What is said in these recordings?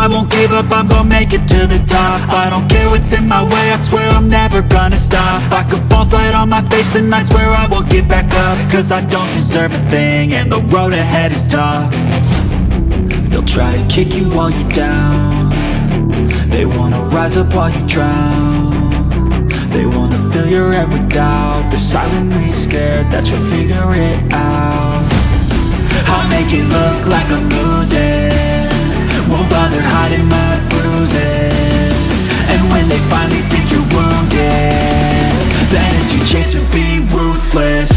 I won't give up, I'm gonna make it to the top. I don't care what's in my way, I swear I'm never gonna stop. I could fall flat on my face and I swear I will get back up. Cause I don't deserve a thing and the road ahead is tough. They'll try to kick you while you're down. They wanna rise up while you drown. They wanna fill your head with doubt. They're silently scared that you'll figure it out. I'll make it look like I'm losing, won't bother hiding my bruises. And when they finally think you're wounded, then it's your chance to be ruthless.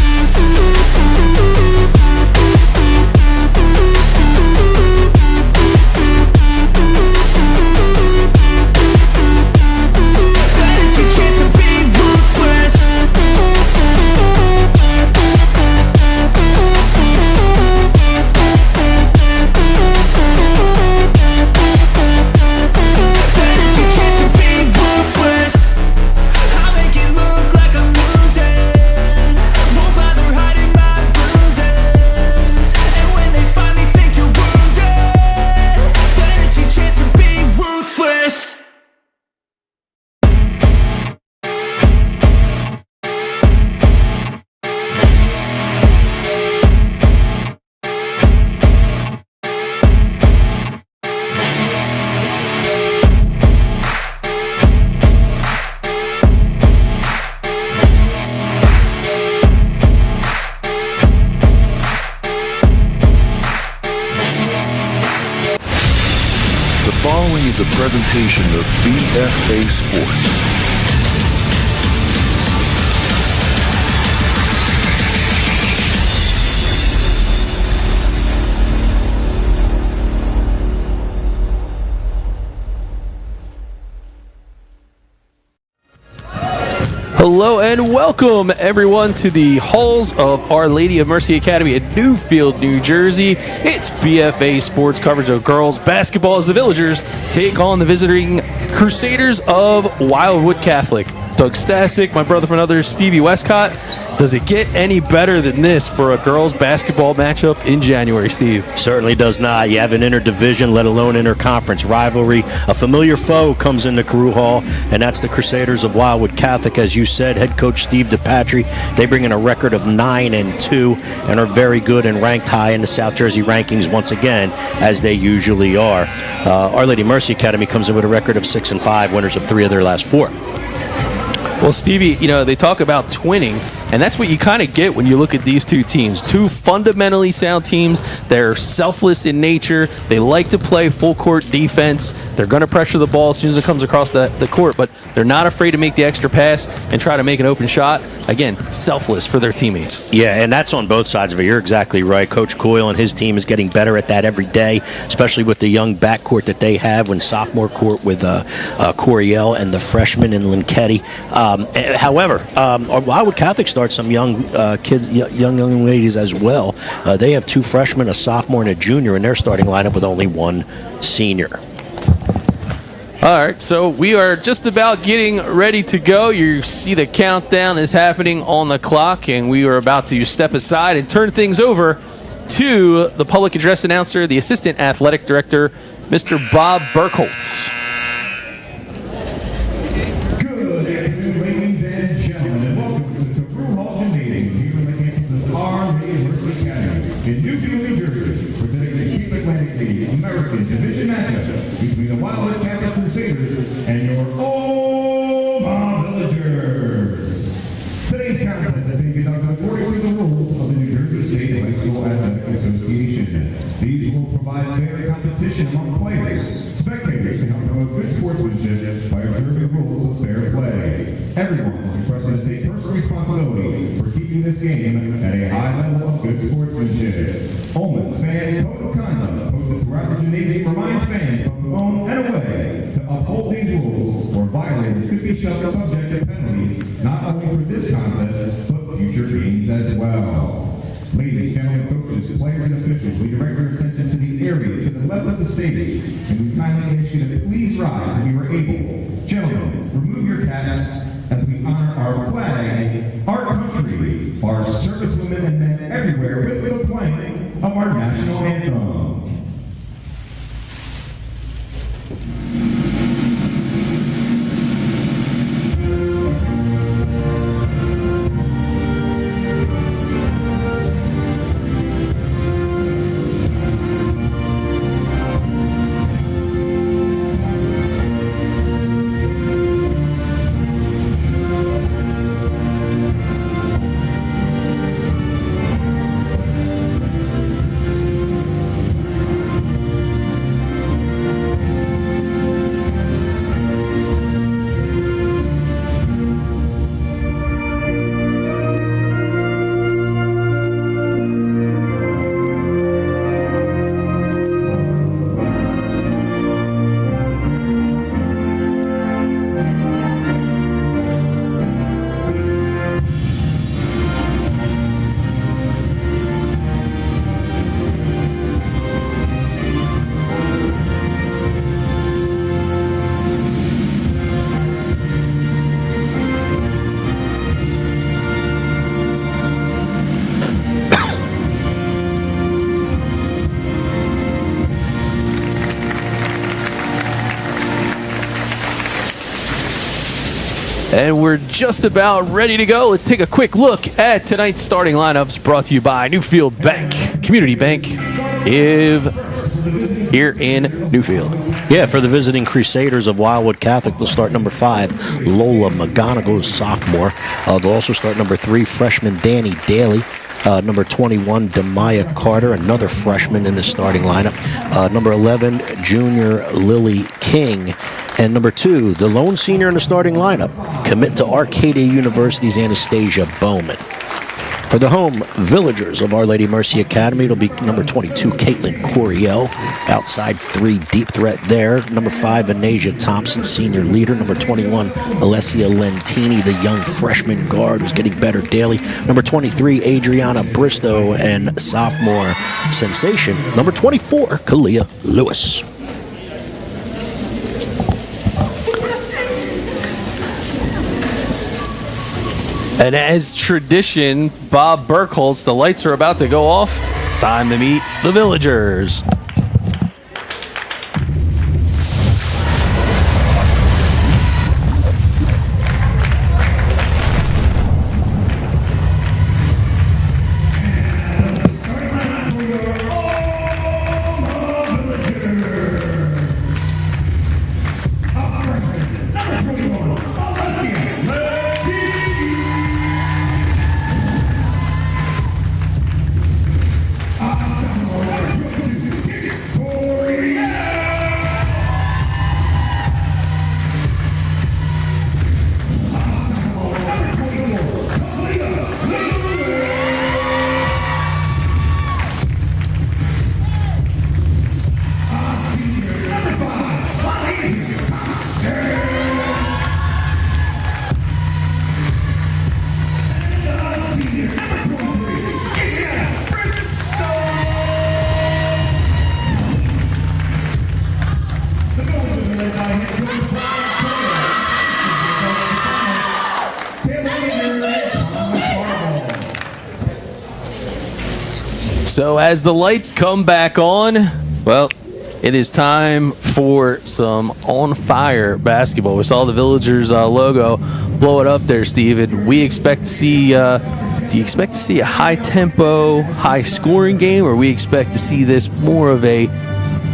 The following is a presentation of BFA Sports. Hello and welcome everyone to the halls of Our Lady of Mercy Academy in Newfield, New Jersey. It's BFA Sports coverage of girls basketball as the Villagers take on the visiting Crusaders of Wildwood Catholic. Doug Stasic, my brother from another, Stevie Westcott. Does it get any better than this for a girls basketball matchup in January, Steve? Certainly does not. You have an interdivision, let alone interconference rivalry. A familiar foe comes into Carew Hall, and that's the Crusaders of Wildwood Catholic. As you said, head coach Steve DiPatri, they bring in a record of 9-2 and are very good and ranked high in the South Jersey rankings once again, as they usually are. Our Lady Mercy Academy comes in with a record of 6-5, winners of 3 of their last 4. Well, Stevie, you know, they talk about twinning, and that's what you kind of get when you look at these two teams. Two fundamentally sound teams. They're selfless in nature. They like to play full-court defense. They're going to pressure the ball as soon as it comes across the court, but they're not afraid to make the extra pass and try to make an open shot. Again, selfless for their teammates. Yeah, and that's on both sides of it. You're exactly right. Coach Coyle and his team is getting better at that every day, especially with the young backcourt that they have when sophomore court with Coriel and the freshman in Linketti. However, Wildwood Catholic starts some young kids, young ladies as well. They have 2 freshmen, a sophomore and a junior, in their starting lineup with only 1 senior. All right, so we are just about getting ready to go. You see the countdown is happening on the clock, and we are about to step aside and turn things over to the public address announcer, the assistant athletic director, Mr. Bob Burkholtz. In Newfield, New Jersey, presenting the Chief Atlantic League American Division matchup between the Wildwood Catholic Crusaders and your OLMA Villagers. Today's contest is being conducted according to the rules of the New Jersey State High School Athletic Association. These rules provide fair competition among players. Spectators can help promote good sportsmanship by observing rules of fair play. Everyone expresses to take personal responsibility for keeping this game at a high level of good sportsmanship. OLMA's fan code of conduct posted throughout the gymnasium reminds fans both home and away to uphold these rules, or violators could be subject to penalties not only for this contest but future games as well. Ladies, gentlemen, coaches, players, and officials, we direct your attention to the area to the left of the stage, and we kindly ask you to please rise if you are able. Gentlemen, remove your caps as we honor our flag, our country, our servicewomen and men everywhere with the playing of our national anthem. And we're just about ready to go. Let's take a quick look at tonight's starting lineups brought to you by Newfield Bank, Community Bank, here in Newfield. Yeah, for the visiting Crusaders of Wildwood Catholic, they'll start number 5, Lola McGonigal, sophomore. They'll also start number 3, freshman Danny Daly. Number 21, Demaya Carter, another freshman in the starting lineup. Number 11, junior Lily King. And number 2, the lone senior in the starting lineup, commit to Arcadia University's Anastasia Bowman. For the home Villagers of Our Lady Mercy Academy, it'll be number 22, Caitlin Coriel. Outside 3, deep threat there. Number 5, Anasia Thompson, senior leader. Number 21, Alessia Lentini, the young freshman guard who's getting better daily. Number 23, Adriana Bristow, and sophomore sensation, number 24, Kalia Lewis. And as tradition, Bob Burkholz, the lights are about to go off. It's time to meet the Villagers. So as the lights come back on, well, it is time for some on-fire basketball. We saw the Villagers logo blow it up there, Steve, and we expect to see, do you expect to see a high-tempo, high-scoring game, or we expect to see this more of a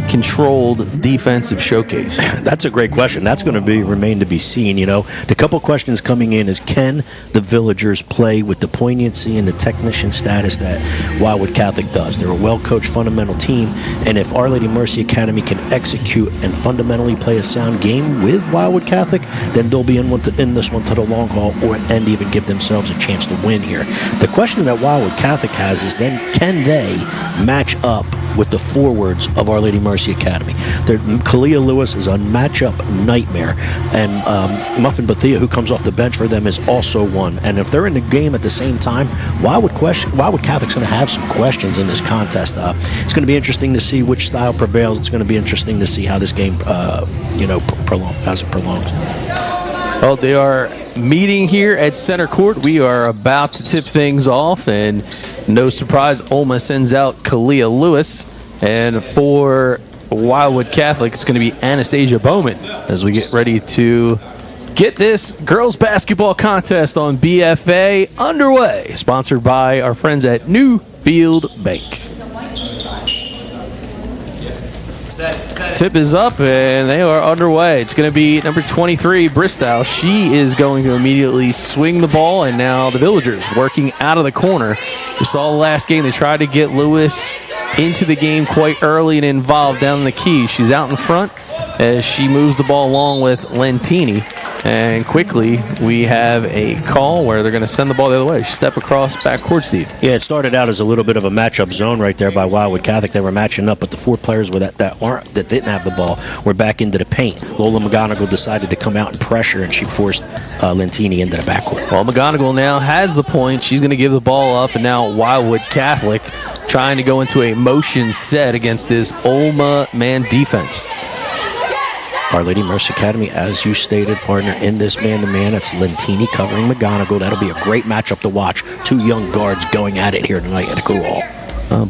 controlled defensive showcase? That's a great question. That's going to remain to be seen. You know, the couple questions coming in is, can the Villagers play with the poignancy and the technician status that Wildwood Catholic does? They're a well-coached fundamental team, and if Our Lady Mercy Academy can execute and fundamentally play a sound game with Wildwood Catholic, then they'll be in this one to the long haul, and even give themselves a chance to win here. The question that Wildwood Catholic has is, then can they match up with the forwards of Our Lady Mercy Academy? Kalia Lewis is a matchup nightmare, and Muffin Bethia, who comes off the bench for them, is also one. And if they're in the game at the same time, Wildwood Catholic's going to have some questions in this contest. It's going to be interesting to see which style prevails. It's going to be interesting to see how this game, prolongs. Well, they are meeting here at center court. We are about to tip things off, and no surprise, OLMA sends out Kalia Lewis. And for Wildwood Catholic, it's going to be Anastasia Bowman as we get ready to get this girls basketball contest on BFA underway, sponsored by our friends at Newfield Bank. Tip is up, and they are underway. It's going to be number 23, Bristow. She is going to immediately swing the ball, and now the Villagers working out of the corner. We saw the last game, they tried to get Lewis into the game quite early and involved down the key. She's out in front as she moves the ball along with Lentini. And quickly, we have a call where they're going to send the ball the other way. Step across backcourt, Steve. Yeah, it started out as a little bit of a matchup zone right there by Wildwood Catholic. They were matching up, but the 4 players that didn't have the ball were back into the paint. Lola McGonigal decided to come out and pressure, and she forced Lentini into the backcourt. Well, McGonigal now has the point. She's going to give the ball up, and now Wildwood Catholic trying to go into a motion set against this OLMA man defense. Our Lady Mercy Academy, as you stated, partner, in this man-to-man. It's Lentini covering McGonigal. That'll be a great matchup to watch. 2 young guards going at it here tonight at the Crew Hall.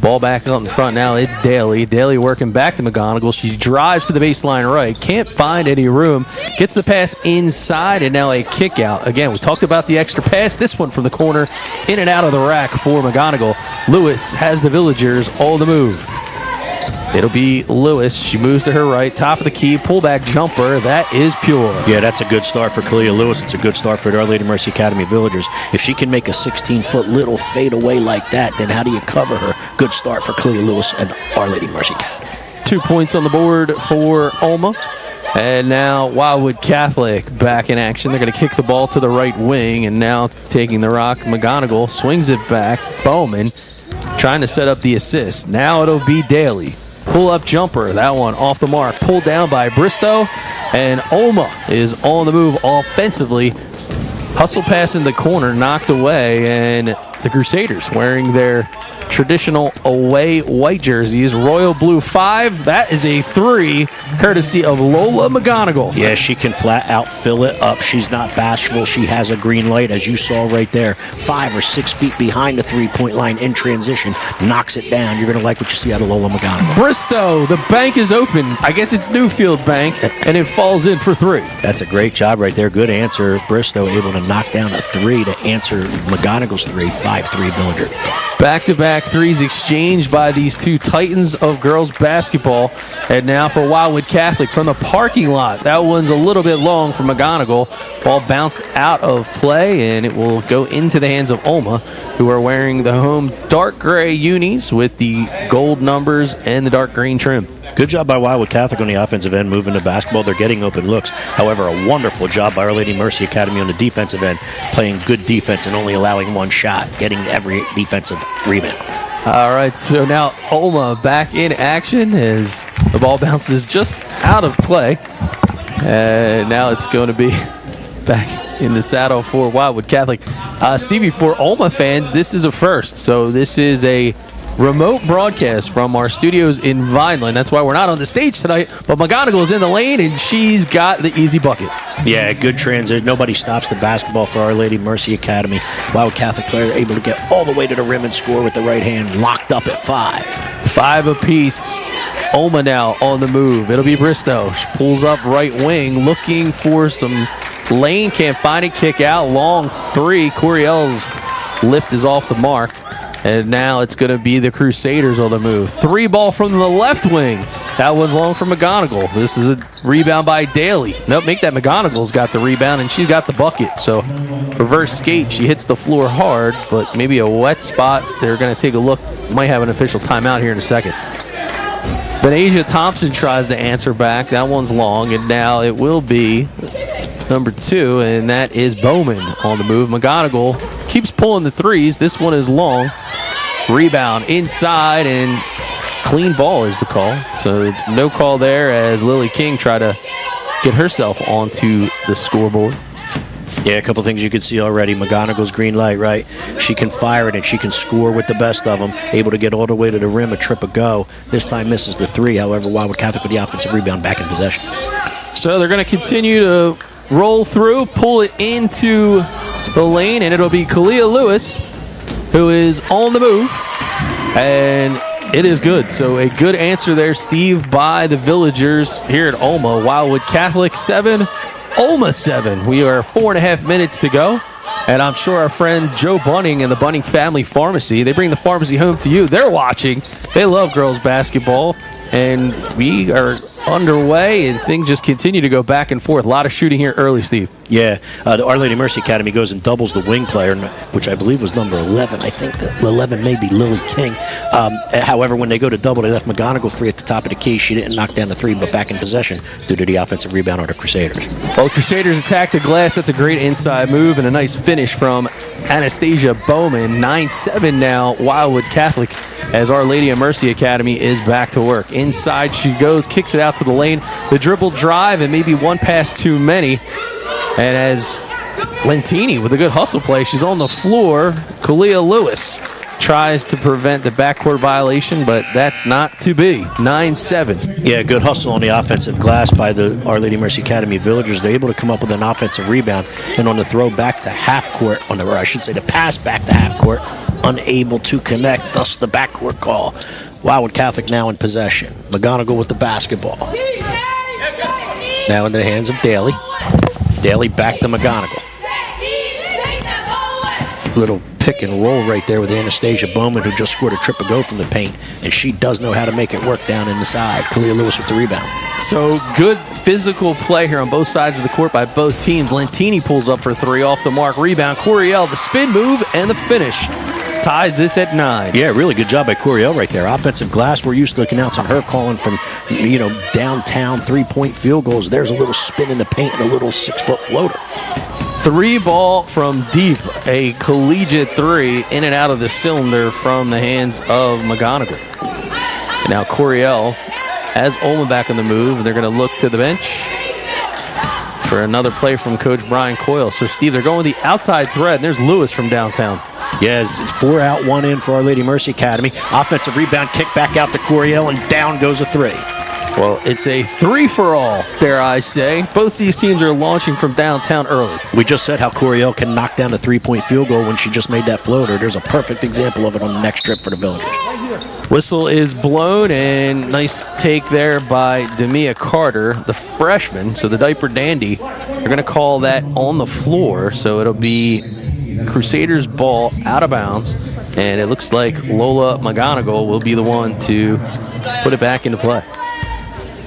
Ball back out in front now. It's Daly. Daly working back to McGonigal. She drives to the baseline right. Can't find any room. Gets the pass inside, and now a kick out. Again, we talked about the extra pass. This one from the corner, in and out of the rack for McGonigal. Lewis has the Villagers on the move. It'll be Lewis. She moves to her right. Top of the key. Pullback jumper. That is pure. Yeah, that's a good start for Kalia Lewis. It's a good start for the Our Lady Mercy Academy Villagers. If she can make a 16-foot little fadeaway like that, then how do you cover her? Good start for Kalia Lewis and Our Lady Mercy Academy. 2 points on the board for OLMA. And now Wildwood Catholic back in action. They're going to kick the ball to the right wing. And now taking the rock, McGonigal swings it back. Bowman trying to set up the assist. Now it'll be Daly. Pull-up jumper, that one off the mark. Pulled down by Bristow, and OLMA is on the move offensively. Hustle pass in the corner, knocked away, and the Crusaders wearing their traditional away white jerseys. Royal blue 5, that is a 3, courtesy of Lola McGonigal. Yeah, she can flat out fill it up. She's not bashful. She has a green light, as you saw right there. 5 or 6 feet behind the three-point line in transition. Knocks it down. You're going to like what you see out of Lola McGonigal. Bristow, the bank is open. I guess it's Newfield Bank, and it falls in for 3. That's a great job right there. Good answer. Bristow able to knock down a 3 to answer McGonigal's 3. 5-3 Villager. Back-to-back threes exchanged by these two titans of girls basketball. And now for Wildwood Catholic from the parking lot. That one's a little bit long for McGonigal. Ball bounced out of play, and it will go into the hands of OLMA, who are wearing the home dark gray unis with the gold numbers and the dark green trim. Good job by Wildwood Catholic on the offensive end, moving the basketball. They're getting open looks. However, a wonderful job by Our Lady Mercy Academy on the defensive end, playing good defense and only allowing one shot, getting every defensive rebound. All right, so now OLMA back in action as the ball bounces just out of play. And now it's going to be back in the saddle for Wildwood Catholic. Stevie, for OLMA fans, this is a first. So this is a remote broadcast from our studios in Vineland. That's why we're not on the stage tonight, but McGonigal is in the lane, and she's got the easy bucket. Yeah, good transit. Nobody stops the basketball for Our Lady Mercy Academy. Wildwood Catholic player able to get all the way to the rim and score with the right hand, locked up at 5. 5 apiece. OLMA now on the move. It'll be Bristow. She pulls up right wing, looking for some lane. Can't find it. Kick out. Long 3. Coriel's lift is off the mark. And now it's going to be the Crusaders on the move. 3 ball from the left wing. That one's long for McGonigal. This is a rebound by Daly. Nope, make that McGonigal's got the rebound, and she's got the bucket. So reverse skate. She hits the floor hard, but maybe a wet spot. They're going to take a look. Might have an official timeout here in a second. Benasia Thompson tries to answer back. That one's long, and now it will be number 2, and that is Bowman on the move. McGonigal keeps pulling the threes. This one is long. Rebound inside, and clean ball is the call. So no call there as Lily King tried to get herself onto the scoreboard. Yeah, a couple things you can see already. McGonigal's green light, right? She can fire it, and she can score with the best of them. Able to get all the way to the rim, a trip a go. This time misses the 3. However, Wildwood Catholic with the offensive rebound back in possession. So they're going to continue to roll through, pull it into the lane, and it'll be Kalia Lewis who is on the move, and it is good. So a good answer there, Steve, by the Villagers here at OLMA. Wildwood Catholic 7, OLMA 7. We are 4.5 minutes to go, and I'm sure our friend Joe Bunning and the Bunning Family Pharmacy, they bring the pharmacy home to you. They're watching. They love girls basketball, and we are underway, and things just continue to go back and forth. A lot of shooting here early, Steve. Yeah, the Our Lady Mercy Academy goes and doubles the wing player, which I believe was number 11. I think that 11 may be Lily King. However, when they go to double, they left McGonigal free at the top of the key. She didn't knock down the 3, but back in possession due to the offensive rebound of the Crusaders. Well, Crusaders attack the glass. That's a great inside move and a nice finish from Anastasia Bowman. 9-7 now, Wildwood Catholic, as Our Lady of Mercy Academy is back to work. Inside she goes, kicks it out to the lane. The dribble drive, and maybe one pass too many. And as Lentini with a good hustle play, she's on the floor. Kalia Lewis tries to prevent the backcourt violation, but that's not to be. 9-7. Yeah, good hustle on the offensive glass by the Our Lady Mercy Academy Villagers. They're able to come up with an offensive rebound, and on the throw back to half court, or I should say the pass back to half court, unable to connect, thus the backcourt call. Wildwood Catholic now in possession. McGonigal with the basketball. Now in the hands of Daly. Daly back to McGonigal. Little pick and roll right there with Anastasia Bowman, who just scored a trip ago from the paint, and she does know how to make it work down in the side. Kalia Lewis with the rebound. So good physical play here on both sides of the court by both teams. Lantini pulls up for three off the mark. Rebound, Coriel, the spin move, and the finish. Ties this at 9. Yeah, really good job by Coriel right there. Offensive glass, we're used to announcing her calling from, downtown three-point field goals. There's a little spin in the paint and a little 6-foot floater. 3 ball from deep, a collegiate 3 in and out of the cylinder from the hands of McGonigal. Now Coriel has OLMA back on the move, and they're going to look to the bench for another play from Coach Brian Coyle. So, Steve, they're going with the outside thread, and there's Lewis from downtown. Yeah, it's 4 out, 1 in for Our Lady Mercy Academy. Offensive rebound, kick back out to Coriel, and down goes a 3. Well, it's a 3-for-all, dare I say. Both these teams are launching from downtown early. We just said how Coriel can knock down a 3-point field goal when she just made that floater. There's a perfect example of it on the next trip for the Villagers. Whistle is blown, and nice take there by Demia Carter, the freshman. So the diaper dandy, they're going to call that on the floor. So it'll be Crusaders ball out of bounds, and it looks like Lola McGonigal will be the one to put it back into play.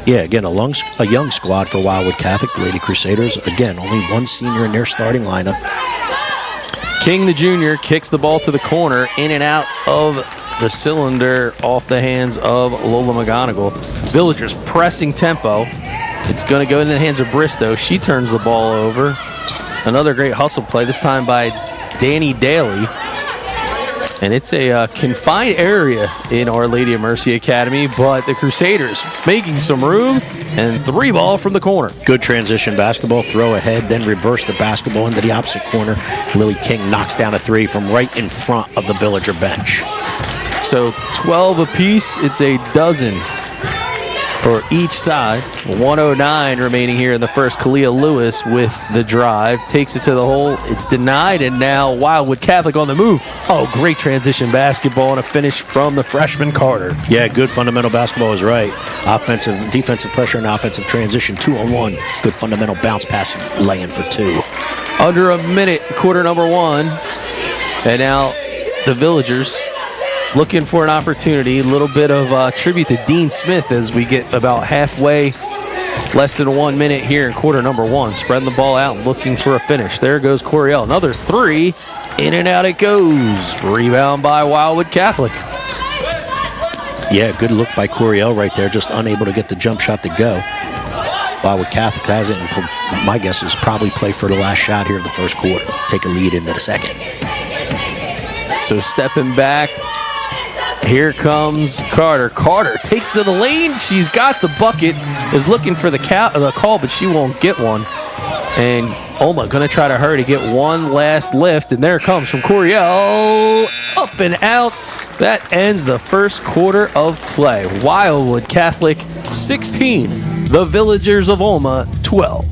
Yeah, again, a young squad for Wildwood Catholic, the Lady Crusaders. Again, only one senior in their starting lineup. King, the junior, kicks the ball to the corner, in and out of the cylinder off the hands of Lola McGonigal. Villagers pressing tempo. It's going to go into the hands of Bristow. She turns the ball over. Another great hustle play, this time by Danny Daly. And it's a confined area in Our Lady of Mercy Academy, but the Crusaders making some room, and 3 ball from the corner. Good transition basketball, throw ahead, then reverse the basketball into the opposite corner. Lily King knocks down a 3 from right in front of the Villager bench. So 12 apiece, it's a dozen for each side. 109 remaining here in the first. Kalia Lewis with the drive. Takes it to the hole. It's denied, and now Wildwood Catholic on the move. Oh, great transition basketball and a finish from the freshman Carter. Yeah, good fundamental basketball is right. Offensive, defensive pressure and offensive transition. 2-on-1. Good fundamental bounce pass laying for 2. Under a minute, quarter number 1. And now the Villagers looking for an opportunity. A little bit of tribute to Dean Smith as we get about halfway, less than 1 minute here in quarter number 1. Spreading the ball out, looking for a finish. There goes Coriel. Another 3. In and out it goes. Rebound by Wildwood Catholic. Yeah, good look by Coriel right there. Just unable to get the jump shot to go. Wildwood Catholic has it, and my guess is probably play for the last shot here of the first quarter. Take a lead into the second. So stepping back, here comes Carter. Carter takes to the lane. She's got the bucket. Is looking for the call, but she won't get one. And OLMA going to try to hurry to get one last lift. And there it comes from Coriel. Up and out. That ends the first quarter of play. Wildwood Catholic 16. The Villagers of OLMA 12.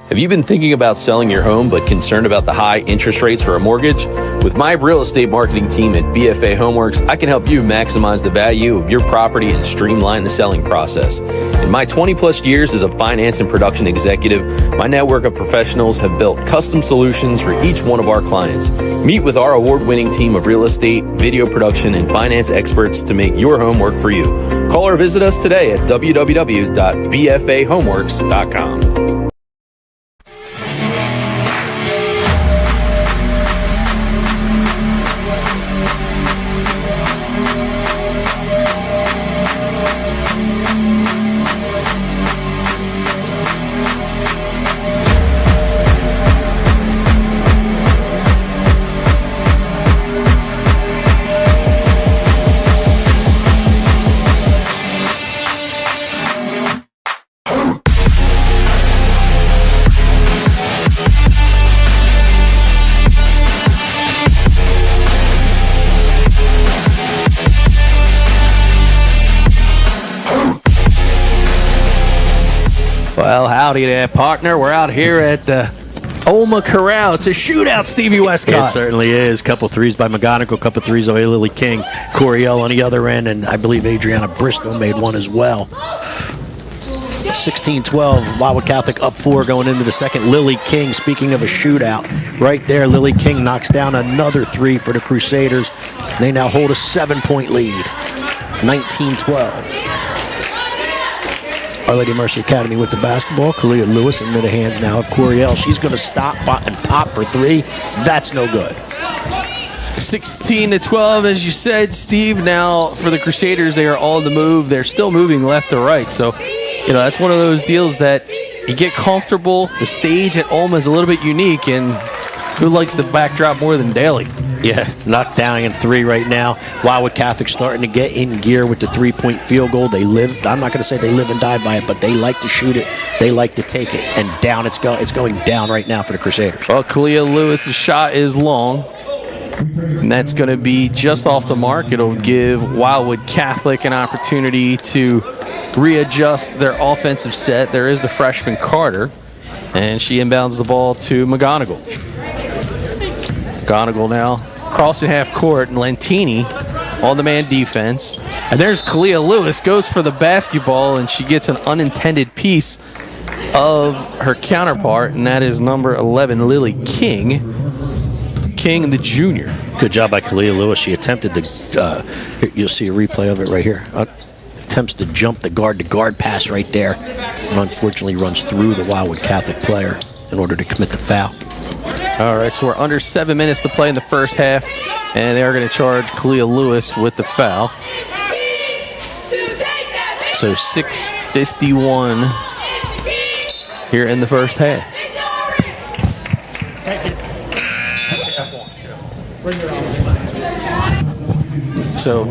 Have you been thinking about selling your home but concerned about the high interest rates for a mortgage? With my real estate marketing team at BFA Homeworks, I can help you maximize the value of your property and streamline the selling process. In my 20-plus years as a finance and production executive, my network of professionals have built custom solutions for each one of our clients. Meet with our award-winning team of real estate, video production, and finance experts to make your home work for you. Call or visit us today at www.bfahomeworks.com. Howdy there, partner. We're out here at the OLMA Corral. It's a shootout, Stevie Westcott. It certainly is. Couple threes by McGonigal, couple threes by Lily King. Coriel on the other end, and I believe Adriana Bristol made one as well. 16-12, Wildwood Catholic up 4 going into the second. Lily King, speaking of a shootout, right there, Lily King knocks down another 3 for the Crusaders. They now hold a 7-point lead, 19-12. Our Lady of Mercy Academy with the basketball. Kalia Lewis into the hands now of Coriel. She's going to stop and pop for 3. That's no good. 16-12, as you said, Steve. Now for the Crusaders, they are on the move. They're still moving left to right. So, that's one of those deals that you get comfortable. The stage at OLMA is a little bit unique, and who likes the backdrop more than Daly? Yeah, knocked down in 3 right now. Wildwood Catholic starting to get in gear with the 3-point field goal. I'm not going to say they live and die by it, but they like to shoot it. They like to take it. And down it's going down right now for the Crusaders. Well, Kalia Lewis's shot is long, and that's going to be just off the mark. It'll give Wildwood Catholic an opportunity to readjust their offensive set. There is the freshman Carter, and she inbounds the ball to McGonigal. McGonigal now crossing half court, and Lantini on the man defense. And there's Kalia Lewis, goes for the basketball, and she gets an unintended piece of her counterpart, and that is number 11, Lily King. King, the junior. Good job by Kalia Lewis. She attempted to, you'll see a replay of it right here. Attempts to jump the guard-to-guard pass right there, and unfortunately runs through the Wildwood Catholic player in order to commit the foul. All right, so we're under 7 minutes to play in the first half, and they are going to charge Kalia Lewis with the foul. So 6:51 here in the first half. So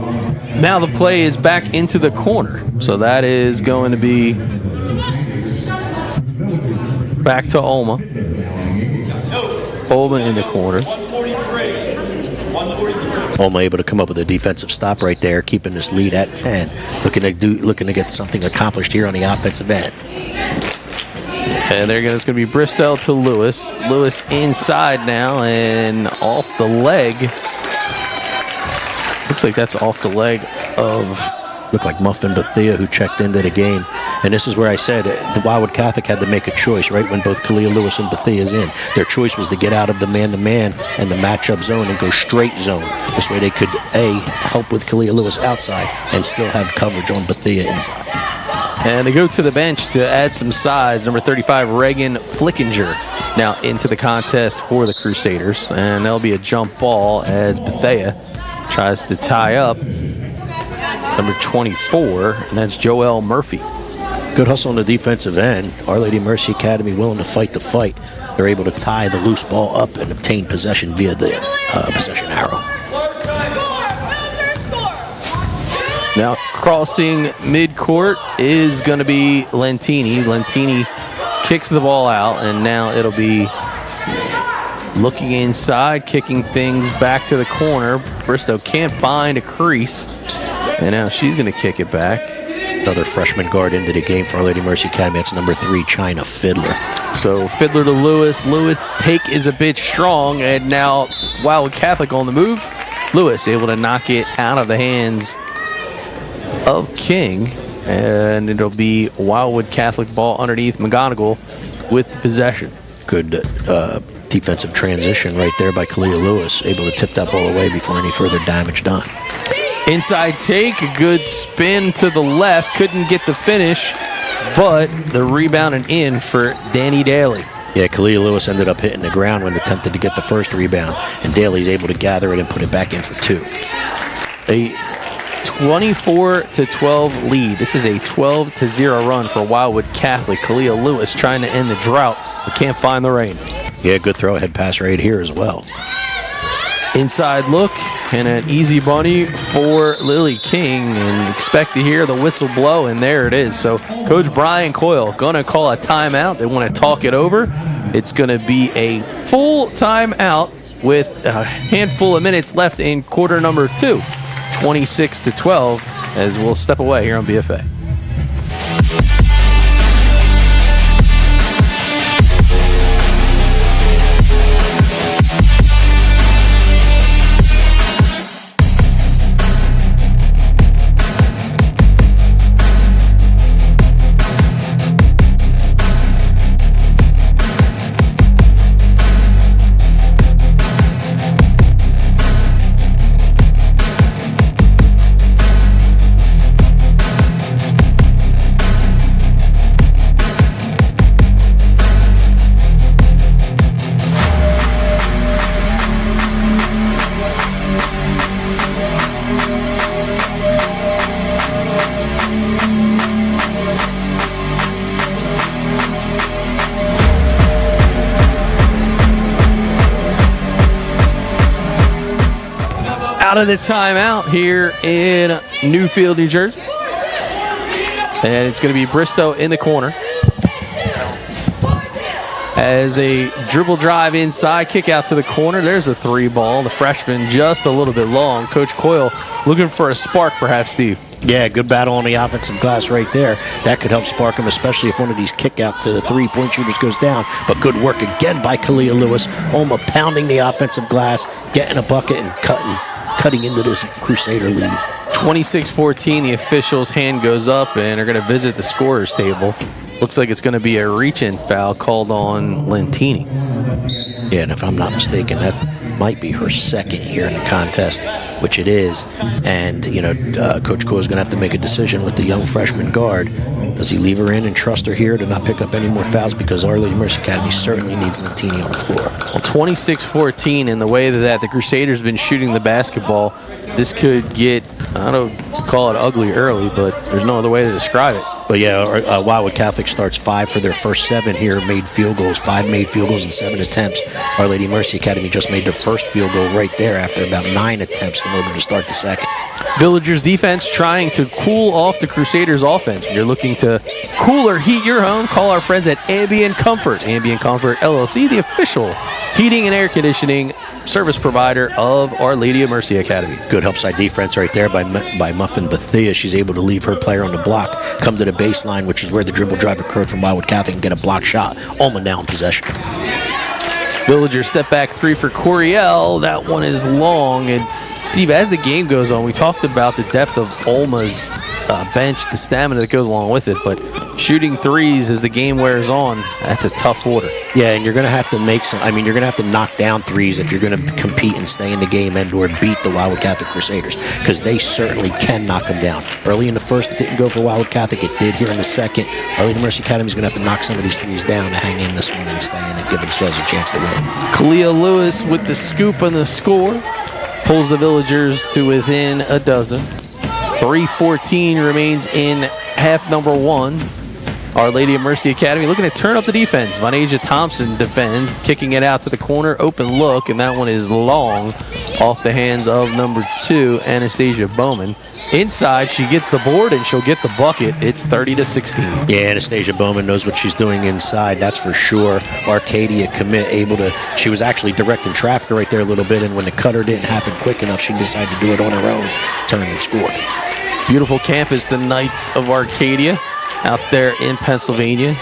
now the play is back into the corner. So that is going to be back to OLMA. OLMA in the corner. OLMA able to come up with a defensive stop right there, keeping this lead at 10. Looking to get something accomplished here on the offensive end. And it's going to be Bristol to Lewis. Lewis inside now and off the leg. Looks like that's off the leg of... Looked like Muffin Bethia, who checked into the game. And this is where I said the Wildwood Catholic had to make a choice, right, when both Kalia Lewis and Bethia's in. Their choice was to get out of the man-to-man and the matchup zone and go straight zone. This way they could, A, help with Kalia Lewis outside and still have coverage on Bethia inside. And they go to the bench to add some size. Number 35, Reagan Flickinger, now into the contest for the Crusaders. And that'll be a jump ball as Bethia tries to tie up number 24, and that's Joelle Murphy. Good hustle on the defensive end. Our Lady of Mercy Academy willing to fight the fight. They're able to tie the loose ball up and obtain possession via the possession arrow. Now crossing midcourt is going to be Lantini. Lantini kicks the ball out, and now it'll be looking inside, kicking things back to the corner. Bristow can't find a crease, and now she's going to kick it back. Another freshman guard into the game for Our Lady of Mercy Academy. That's number 3, China Fiddler. So Fiddler to Lewis. Lewis' take is a bit strong, and now Wildwood Catholic on the move. Lewis able to knock it out of the hands of King, and it'll be Wildwood Catholic ball underneath McGonigal with possession. Good defensive transition right there by Kalia Lewis, able to tip that ball away before any further damage done. Inside take, a good spin to the left, couldn't get the finish, but the rebound and in for Danny Daly. Yeah, Kalia Lewis ended up hitting the ground when attempted to get the first rebound, and Daly's able to gather it and put it back in for 2. A 24-12 lead. This is a 12-0 run for Wildwood Catholic. Kalia Lewis trying to end the drought, but can't find the rain. Yeah, good throw ahead pass right here as well. Inside look and an easy bunny for Lily King, and expect to hear the whistle blow, and there it is. So Coach Brian Coyle going to call a timeout. They want to talk it over. It's going to be a full timeout with a handful of minutes left in quarter number 2. 26-12 as we'll step away here on BFA. out of the timeout here in Newfield, New Jersey. And it's going to be Bristow in the corner. As a dribble drive inside, kick out to the corner. There's a 3-ball. The freshman just a little bit long. Coach Coyle looking for a spark, perhaps, Steve. Yeah, good battle on the offensive glass right there. That could help spark him, especially if one of these kick out to the three-point shooters goes down. But good work again by Kalia Lewis. OLMA pounding the offensive glass, getting a bucket and cutting into this Crusader lead. 26-14, the official's hand goes up, and they're going to visit the scorer's table. Looks like it's going to be a reach-in foul called on Lentini. Yeah, and if I'm not mistaken, that might be her second here in the contest, which it is. And, Coach Coyle is going to have to make a decision with the young freshman guard. Does he leave her in and trust her here to not pick up any more fouls? Because Our Lady Mercy Academy certainly needs Lentini on the floor. Well, 26-14, in the way that the Crusaders have been shooting the basketball, this could get, I don't call it ugly early, but there's no other way to describe it. But yeah, Wildwood Catholic starts 5 for their first 7 here, made field goals, 5 made field goals in 7 attempts. Our Lady Mercy Academy just made their first field goal right there after about 9 attempts in order to start the second. Villagers defense trying to cool off the Crusaders offense. If you're looking to cool or heat your home, call our friends at Ambient Comfort. Ambient Comfort LLC, the official heating and air conditioning service provider of Our Lady of Mercy Academy. Good help side defense right there by Muffin Bethia. She's able to leave her player on the block, come to the baseline, which is where the dribble drive occurred from Wildwood Catholic, and get a block shot. OLMA now in possession. Villager step back 3 for Coriel. That one is long. And Steve, as the game goes on, we talked about the depth of OLMA's bench, the stamina that goes along with it, but shooting threes as the game wears on, that's a tough order. Yeah, and you're going to have to you're going to have to knock down threes if you're going to compete and stay in the game and or beat the Wildwood Catholic Crusaders, because they certainly can knock them down. Early in the first, it didn't go for Wildwood Catholic. It did here in the second. Our Lady Mercy Academy is going to have to knock some of these threes down to hang in this one and stay in and give themselves a chance to win. Kalia Lewis with the scoop and the score pulls the Villagers to within a dozen. 3:14 remains in half number 1. Our Lady of Mercy Academy looking to turn up the defense. Vonasia Thompson defends, kicking it out to the corner. Open look, and that one is long off the hands of number 2, Anastasia Bowman. Inside, she gets the board, and she'll get the bucket. It's 30-16. Yeah, Anastasia Bowman knows what she's doing inside, that's for sure. Arcadia commit, she was actually directing traffic right there a little bit, and when the cutter didn't happen quick enough, she decided to do it on her own, turn and score. Beautiful campus, the Knights of Arcadia, out there in Pennsylvania.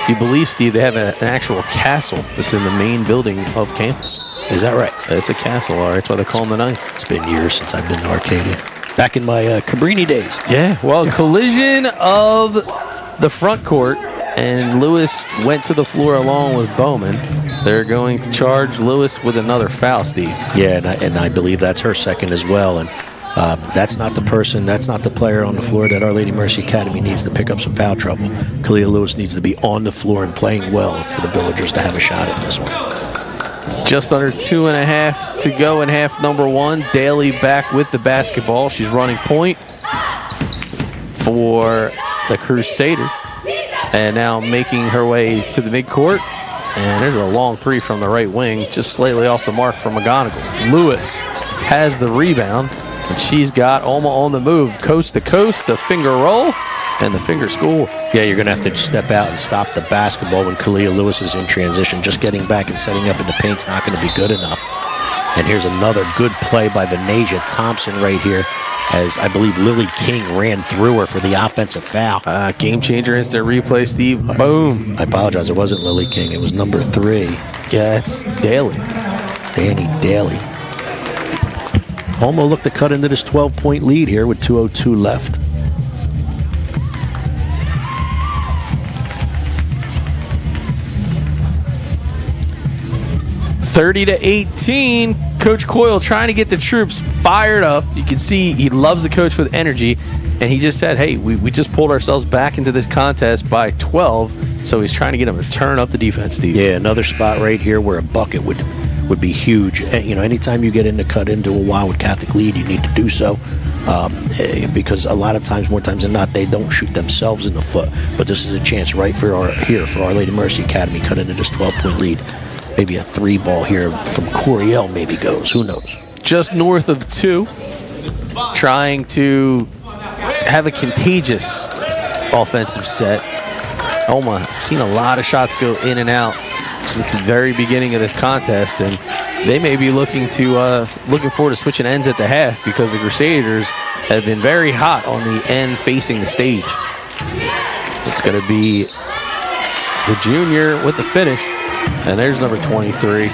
Do you believe, Steve, they have an actual castle that's in the main building of campus? Is that right? It's a castle, all right. That's why they call them the Knights. It's been years since I've been to Arcadia. Back in my Cabrini days. Yeah, well, collision of the front court, and Lewis went to the floor along with Bowman. They're going to charge Lewis with another foul, Steve. Yeah, and I believe that's her second as well. And that's not the player on the floor that Our Lady Mercy Academy needs to pick up some foul trouble. Kalia Lewis needs to be on the floor and playing well for the Villagers to have a shot at this one. Just under 2.5 to go in half number 1. Daly back with the basketball. She's running point for the Crusaders. And now making her way to the midcourt. And there's a long 3 from the right wing, just slightly off the mark from McGonigal. Lewis has the rebound, and she's got OLMA on the move. Coast to coast, the finger roll, and the finger score. Yeah, you're going to have to step out and stop the basketball when Kalia Lewis is in transition. Just getting back and setting up in the paint's not going to be good enough. And here's another good play by Vonasia Thompson right here, as I believe Lily King ran through her for the offensive foul. Game changer instant replay, Steve. Boom. I apologize. It wasn't Lily King. It was number 3. Yeah, it's Daly. Danny Daly. OLMA looked to cut into this 12-point lead here with 2:02 left. (30-18). Coach Coyle trying to get the troops fired up. You can see he loves the coach with energy, and he just said, hey, we just pulled ourselves back into this contest by 12, so he's trying to get them to turn up the defense, Steve. Yeah, another spot right here where a bucket would be huge. And, anytime you get cut into a Wildwood Catholic lead, you need to do so, because a lot of times, more times than not, they don't shoot themselves in the foot. But this is a chance right for Our Lady Mercy Academy, cut into this 12-point lead. Maybe a 3-ball here from Coriel maybe goes. Who knows? just north of 2, trying to have a contagious offensive set. OLMA, I've seen a lot of shots go in and out since the very beginning of this contest, and they may be looking forward to switching ends at the half because the Crusaders have been very hot on the end facing the stage. It's going to be the junior with the finish, and there's number 23.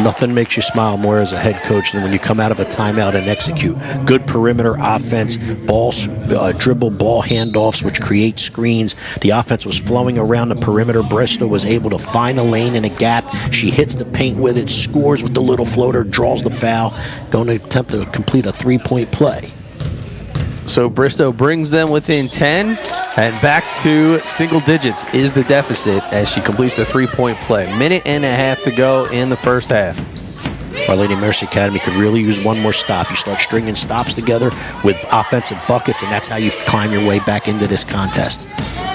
Nothing makes you smile more as a head coach than when you come out of a timeout and execute good perimeter offense, dribble ball handoffs, which create screens. The offense was flowing around the perimeter. Bristow was able to find a lane and a gap. She hits the paint with it, scores with the little floater, draws the foul, going to attempt to complete a 3-point play. So Bristow brings them within 10, and back to single digits is the deficit as she completes the 3-point play. Minute and a half to go in the first half. Our Lady Mercy Academy could really use one more stop. You start stringing stops together with offensive buckets, and that's how you climb your way back into this contest.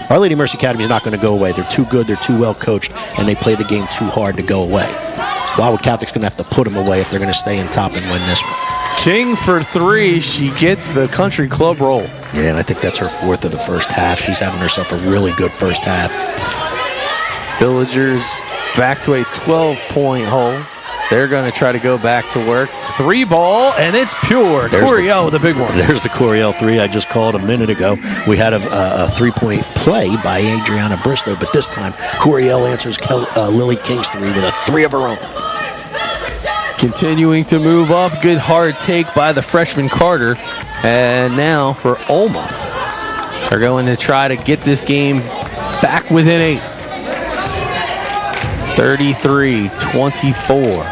Our Lady Mercy Academy is not going to go away. They're too good, they're too well coached, and they play the game too hard to go away. Wildwood Catholic's going to have to put them away if they're going to stay in top and win this one. King for 3. She gets the country club roll. Yeah, and I think that's her 4th of the first half. She's having herself a really good first half. Villagers back to a 12-point hole. They're going to try to go back to work. 3 ball, and it's pure. Coriel with a big one. There's the Coriel 3 I just called a minute ago. We had a 3-point play by Adriana Bristow, but this time Coriel answers Lily King's 3 with a 3 of her own. Continuing to move up. Good hard take by the freshman Carter. And now for OLMA. They're going to try to get this game back within 8. 33-24.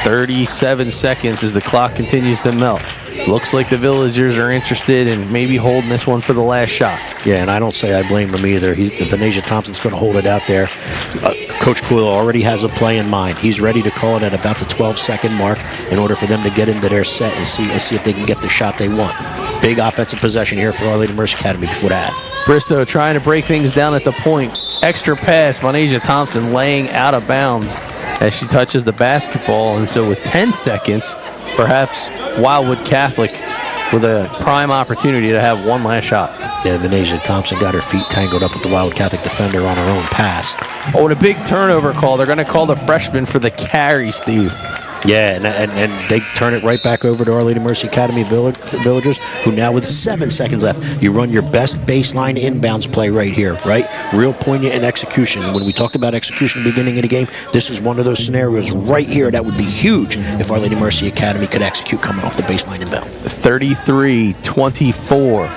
37 seconds as the clock continues to melt. Looks like the Villagers are interested in maybe holding this one for the last shot. Yeah, and I don't say I blame them either. Venetia Thompson's going to hold it out there. Coach Coyle already has a play in mind. He's ready to call it at about the 12-second mark in order for them to get into their set and see if they can get the shot they want. Big offensive possession here for Our Lady Mercy Academy before that. Bristow trying to break things down at the point. Extra pass, Venetia Thompson laying out of bounds as she touches the basketball. And so with 10 seconds, perhaps Wildwood Catholic with a prime opportunity to have one last shot. Yeah, Venetia Thompson got her feet tangled up with the Wildwood Catholic defender on her own pass. Oh, and a big turnover call. They're going to call the freshman for the carry, Steve. Yeah, and they turn it right back over to Our Lady Mercy Academy Villagers, who now with 7 seconds left, you run your best baseline inbounds play right here, right? Real poignant in execution. When we talked about execution at the beginning of the game, this is one of those scenarios right here that would be huge if Our Lady Mercy Academy could execute coming off the baseline inbound. 33-24.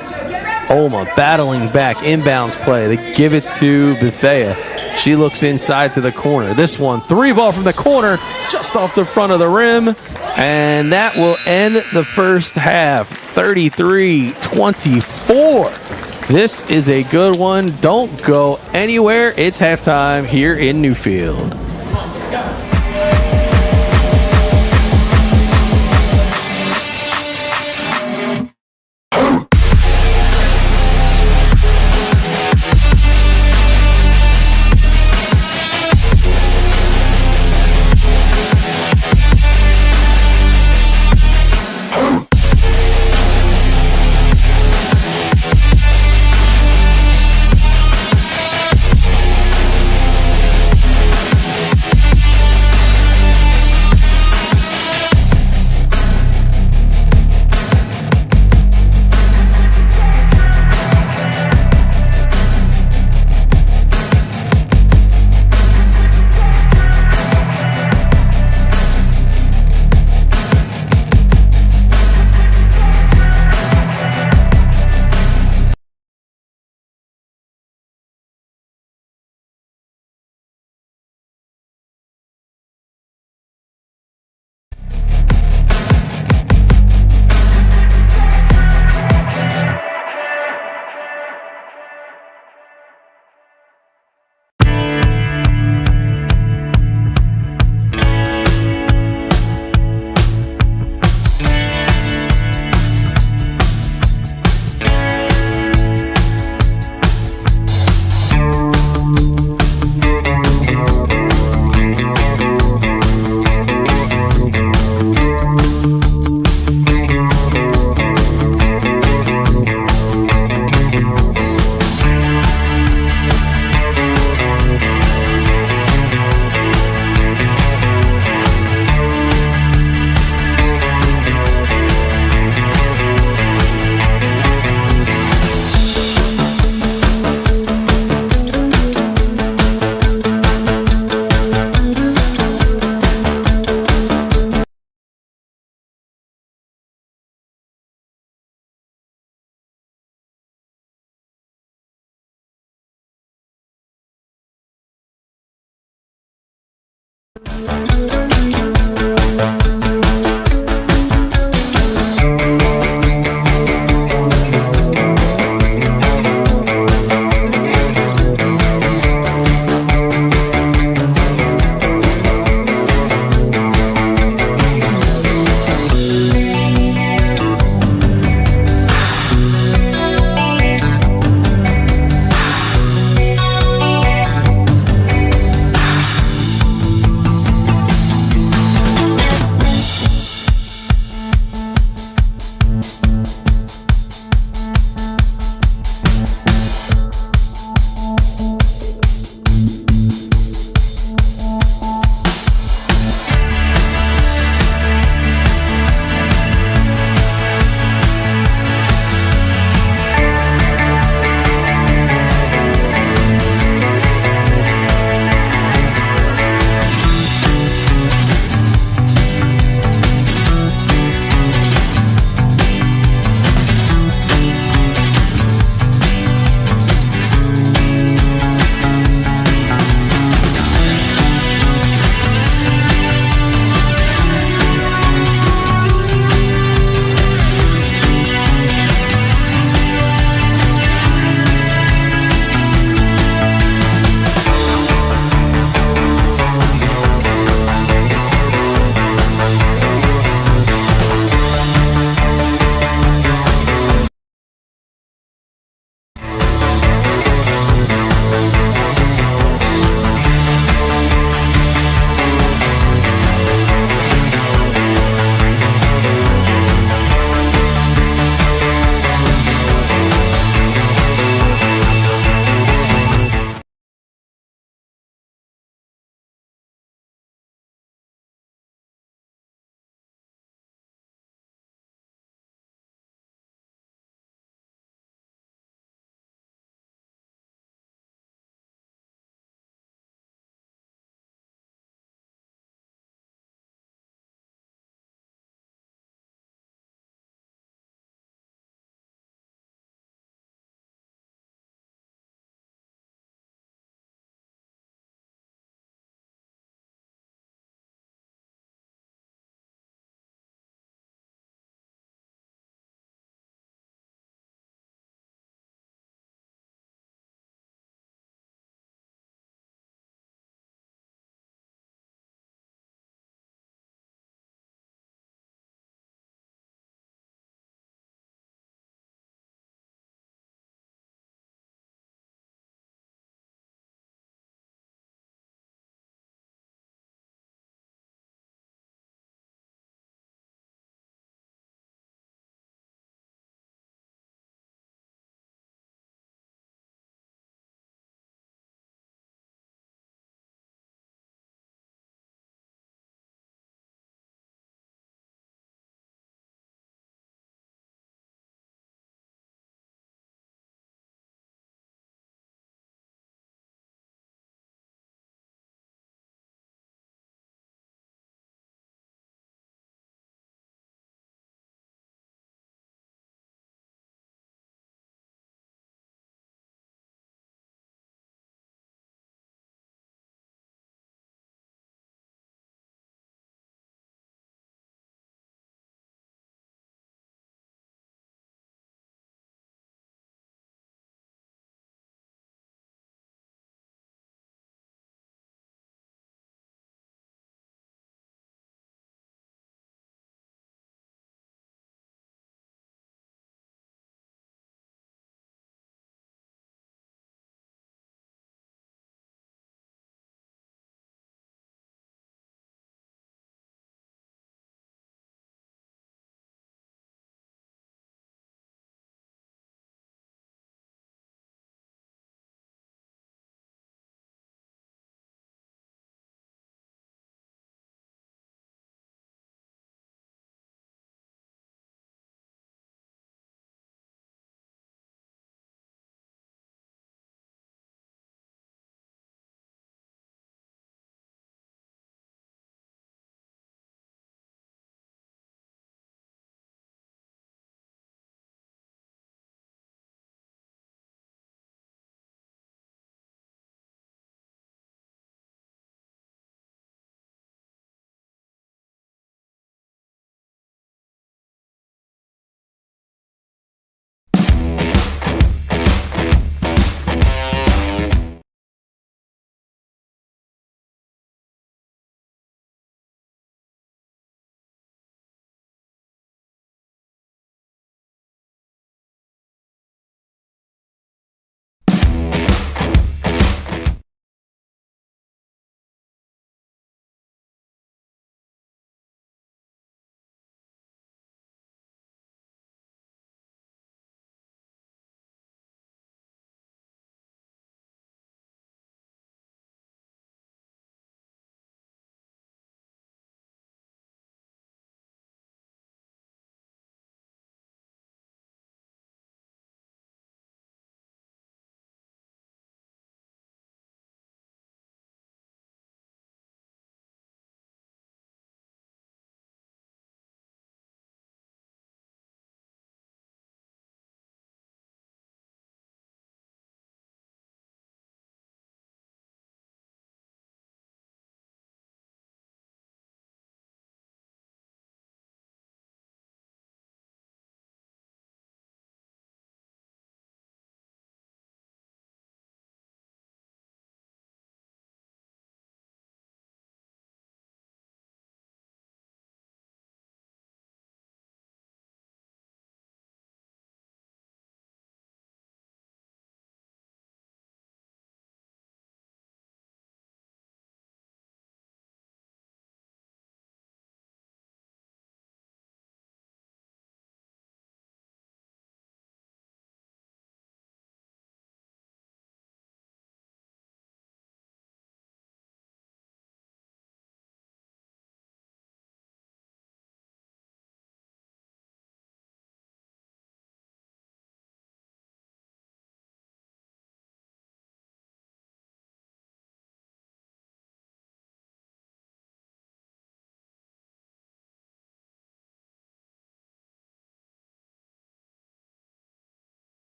OLMA battling back, inbounds play. They give it to Bethea. She looks inside to the corner. This one, 3 ball from the corner, just off the front of the rim. And that will end the first half, 33-24. This is a good one. Don't go anywhere. It's halftime here in Newfield.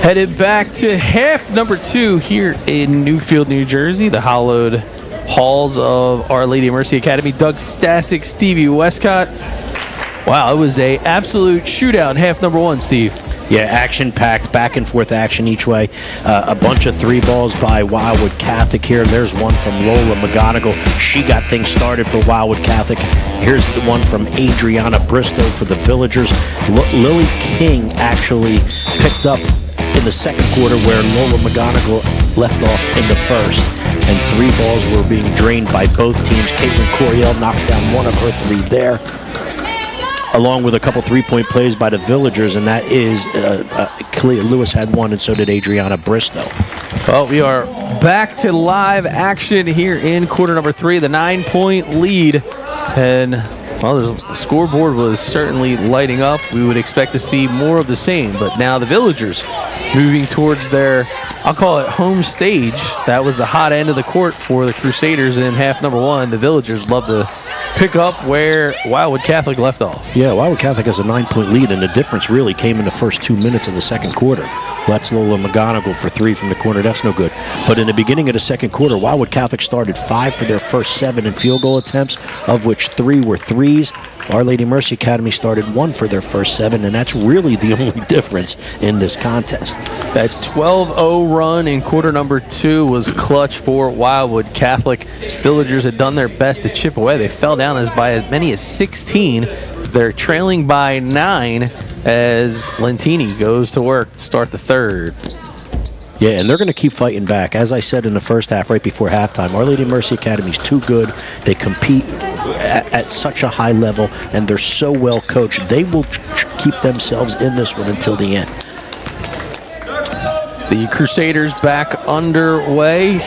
Headed back to half number 2 here in Newfield, New Jersey, the hallowed halls of Our Lady of Mercy Academy. Doug Stasic, Stevie Westcott. Wow, it was a absolute shootout in half number 1, Steve. Yeah, action-packed, back-and-forth action each way. A bunch of 3 balls by Wildwood Catholic here. There's one from Lola McGonigal. She got things started for Wildwood Catholic. Here's the one from Adriana Bristow for the Villagers. Lily King actually picked up in the second quarter where Lola McGonigal left off in the first. And 3 balls were being drained by both teams. Caitlin Coriel knocks down one of her 3 there, along with a couple 3-point plays by the Villagers, and that is Kalia Lewis had one, and so did Adriana Bristow. Well, we are back to live action here in quarter number 3, the 9-point lead. And, well, the scoreboard was certainly lighting up. We would expect to see more of the same, but now the Villagers moving towards their, I'll call it, home stage. That was the hot end of the court for the Crusaders in half number 1. The Villagers love to pick up where Wildwood Catholic left off. Yeah, Wildwood Catholic has a 9-point lead, and the difference really came in the first 2 minutes of the second quarter. That's Lola McGonigal for 3 from the corner. That's no good. But in the beginning of the second quarter, Wildwood Catholic started 5 for their first 7 in field goal attempts, of which 3 were threes. Our Lady Mercy Academy started 1 for their first 7, and that's really the only difference in this contest. That 12-0 run in quarter number 2 was clutch for Wildwood Catholic. Villagers had done their best to chip away. They fell down by as many as 16. They're trailing by 9 as Lentini goes to work to start the third. Yeah, and they're going to keep fighting back. As I said in the first half, right before halftime, Our Lady Mercy Academy's too good. They compete at such a high level, and they're so well coached. They will keep themselves in this one until the end. The Crusaders back underway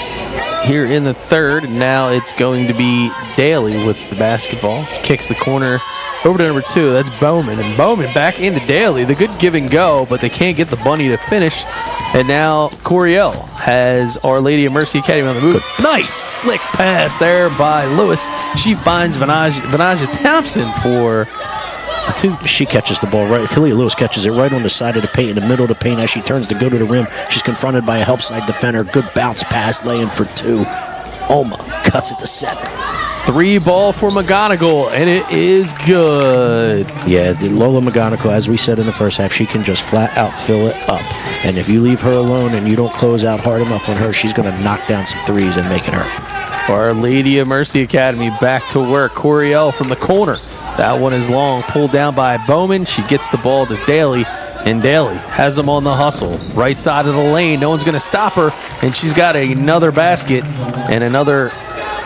here in the third. Now it's going to be Daly with the basketball. Kicks the corner over to number 2. That's Bowman. And Bowman back into Daly. The good give and go, but they can't get the bunny to finish. And now Coriel has Our Lady of Mercy Academy on the move. Nice slick pass there by Lewis. She finds Vanaja Thompson for a 2. She catches the ball right. Kalia Lewis catches it right on the side of the paint, in the middle of the paint. As she turns to go to the rim, she's confronted by a help side defender. Good bounce pass, laying for 2. OLMA cuts it to 7. 3 ball for McGonigal, and it is good. Yeah, the Lola McGonigal, as we said in the first half, she can just flat out fill it up. And if you leave her alone and you don't close out hard enough on her, she's going to knock down some 3s and make it hurt. Our Lady of Mercy Academy back to work. Coriel from the corner. That one is long, pulled down by Bowman. She gets the ball to Daly, and Daly has them on the hustle. Right side of the lane, no one's going to stop her, and she's got another basket and another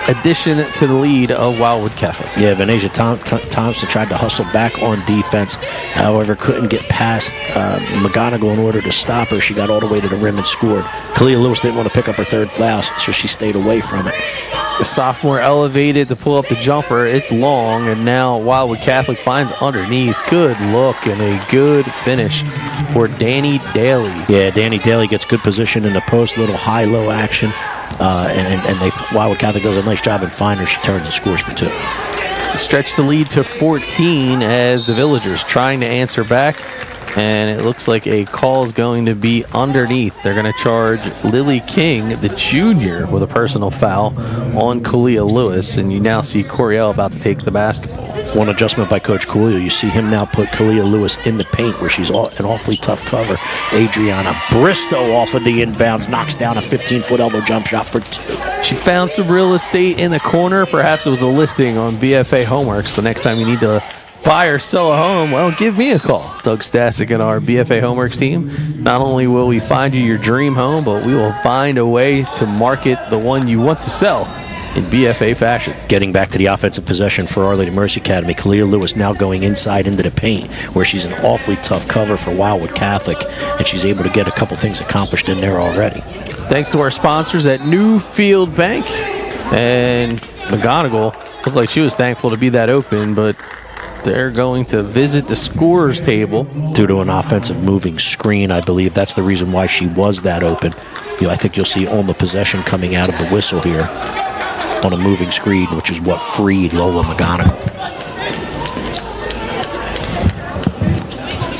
addition to the lead of Wildwood Catholic. Yeah, Vanasia Thompson tried to hustle back on defense, however, couldn't get past McGonigal in order to stop her. She got all the way to the rim and scored. Kalia Lewis didn't want to pick up her 3rd foul, so she stayed away from it. The sophomore elevated to pull up the jumper. It's long, and now Wildwood Catholic finds underneath. Good look and a good finish for Danny Daly. Yeah, Danny Daly gets good position in the post, little high-low action. Wildwood Catholic does a nice job in finding her. She turns and scores for 2. Stretch the lead to 14 as the Villagers trying to answer back. And it looks like a call is going to be underneath. They're going to charge Lily King, the junior, with a personal foul on Kalia Lewis. And you now see Coriel about to take the basketball. One adjustment by Coach Coolio. You see him now put Kalia Lewis in the paint where she's an awfully tough cover. Adriana Bristow off of the inbounds knocks down a 15-foot elbow jump shot for 2. She found some real estate in the corner. Perhaps it was a listing on BFA Homeworks. The next time you need to buy or sell a home, well, give me a call. Doug Stasic and our BFA Homeworks team. Not only will we find you your dream home, but we will find a way to market the one you want to sell in BFA fashion. Getting back to the offensive possession for Our Lady Mercy Academy, Kalia Lewis now going inside into the paint where she's an awfully tough cover for Wildwood Catholic, and she's able to get a couple things accomplished in there already. Thanks to our sponsors at Newfield Bank. And McGonigal looked like she was thankful to be that open, but they're going to visit the scorer's table. Due to an offensive moving screen, I believe that's the reason why she was that open. I think you'll see OLMA possession coming out of the whistle here on a moving screen, which is what freed Lola McGonigal.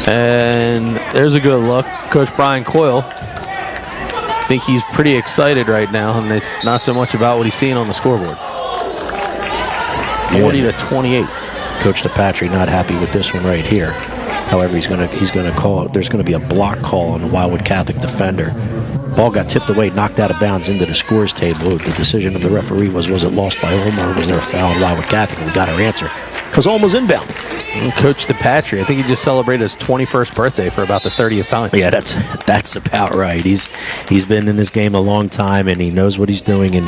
And There's a good look. Coach Brian Coyle. I think he's pretty excited right now, and it's not so much about what he's seeing on the scoreboard. 40-28. Coach DePatry not happy with this one right here. However, he's gonna call. There's going to be a block call on the Wildwood Catholic defender. Ball got tipped away, knocked out of bounds into the scores table. The decision of the referee was it lost by OLMA or was there a foul on Wildwood Catholic? We got our answer because OLMA's inbound. And Coach DePatry, I think he just celebrated his 21st birthday for about the 30th time. Yeah, that's about right. He's been in this game a long time and he knows what he's doing, and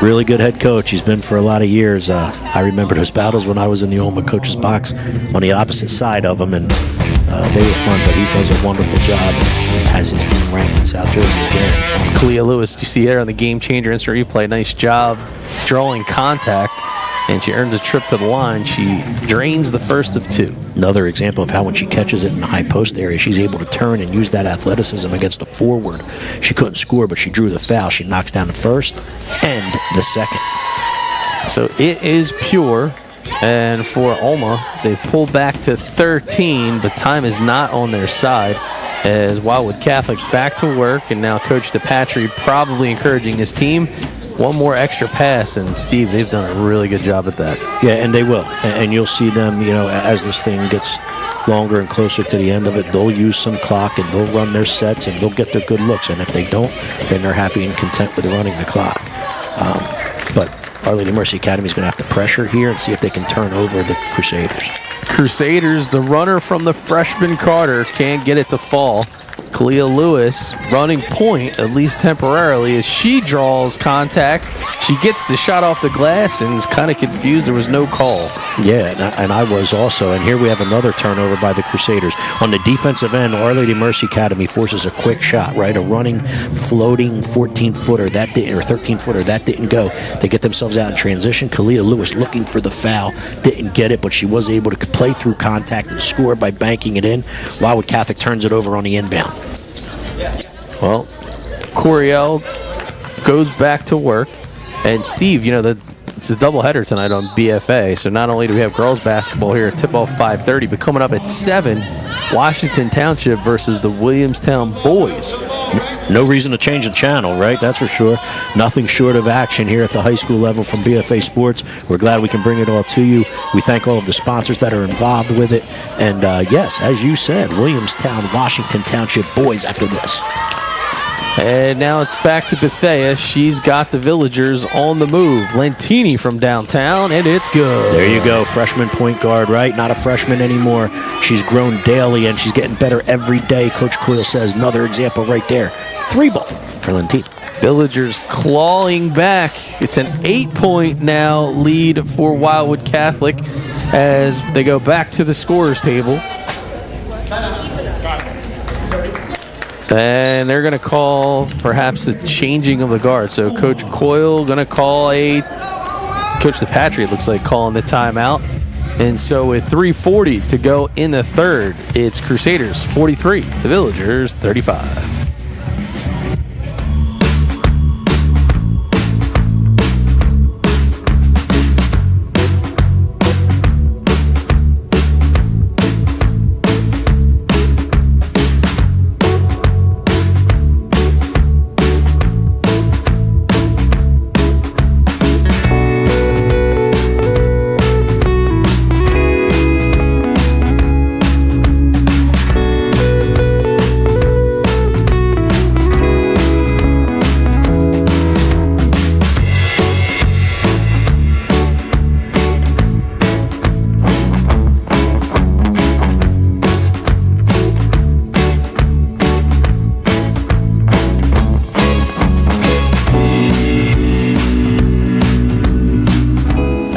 really good head coach. He's been for a lot of years. I remember those battles when I was in the OLMA coach's box on the opposite side of him, and they were fun, but he does a wonderful job and has his team ranked in South Jersey again. Kalia Lewis, you see there on the game changer instant replay, nice job drawing contact, and she earns a trip to the line. She drains the first of two. Another example of how when she catches it in the high post area, she's able to turn and use that athleticism against a forward. She couldn't score, but she drew the foul. She knocks down the first and the second. So it is pure. And for OLMA, they've pulled back to 13, but time is not on their side as Wildwood Catholic back to work, and now Coach DePatry probably encouraging his team. One more extra pass, and Steve, they've done a really good job at that. Yeah, and they will. And you'll see them, as this thing gets longer and closer to the end of it, they'll use some clock and they'll run their sets and they'll get their good looks. And if they don't, then they're happy and content with running the clock. But Our Lady Mercy Academy is going to have to pressure here and see if they can turn over the Crusaders. Crusaders, the runner from the freshman Carter, can't get it to fall. Kalia Lewis running point, at least temporarily, as she draws contact. She gets the shot off the glass and is kind of confused. There was no call. Yeah, and I was also. And here we have another turnover by the Crusaders. On the defensive end, Our Lady Mercy Academy forces a quick shot, right? A running, floating 14-footer, or 13-footer, that didn't go. They get themselves out in transition. Kalia Lewis looking for the foul, didn't get it, but she was able to play through contact and score by banking it in. Wildwood Catholic turns it over on the inbound. Well, Coriel goes back to work. And Steve, it's a doubleheader tonight on BFA. So not only do we have girls basketball here at tip-off 5:30, but coming up at 7, Washington Township versus the Williamstown boys. No reason to change the channel, right? That's for sure. Nothing short of action here at the high school level from BFA Sports. We're glad we can bring it all to you. We thank all of the sponsors that are involved with it. And yes, as you said, Williamstown, Washington Township boys after this. And now it's back to Bethea. She's got the Villagers on the move. Lentini from downtown, and it's good. There you go, freshman point guard, right? Not a freshman anymore. She's grown daily, and she's getting better every day. Coach Coyle says another example right there. 3-ball for Lentini. Villagers clawing back. It's an 8-point now lead for Wildwood Catholic as they go back to the scorer's table. And they're going to call perhaps a changing of the guard. So Coach Coyle going to call Coach DePatry, it looks like, calling the timeout. And so with 3:40 to go in the third, it's Crusaders 43, the Villagers 35.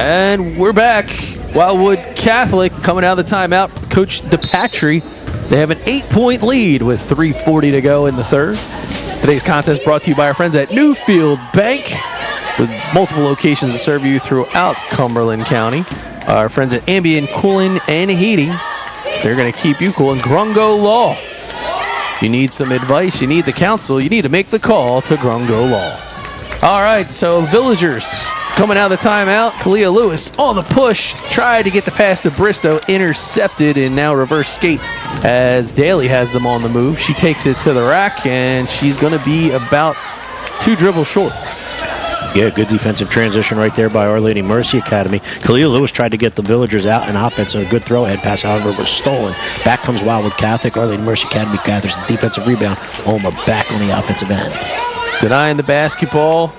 And we're back. Wildwood Catholic coming out of the timeout. Coach DePatry, they have an 8-point lead with 3:40 to go in the third. Today's contest brought to you by our friends at Newfield Bank, with multiple locations to serve you throughout Cumberland County. Our friends at Ambient Cooling and Heating, they're going to keep you cool. And Grungo Law. You need some advice, you need the counsel, you need to make the call to Grungo Law. All right, so Villagers Coming out of the timeout, Kalia Lewis on the push, tried to get the pass to Bristow, intercepted, and now reverse skate as Daly has them on the move. She takes it to the rack, and she's going to be about 2 dribbles short. Yeah, good defensive transition right there by Our Lady Mercy Academy. Kalia Lewis tried to get the Villagers out in offense, and a good throw ahead pass, however, was stolen. Back comes Wildwood Catholic. Our Lady Mercy Academy gathers the defensive rebound. OLMA back on the offensive end. Denying the basketball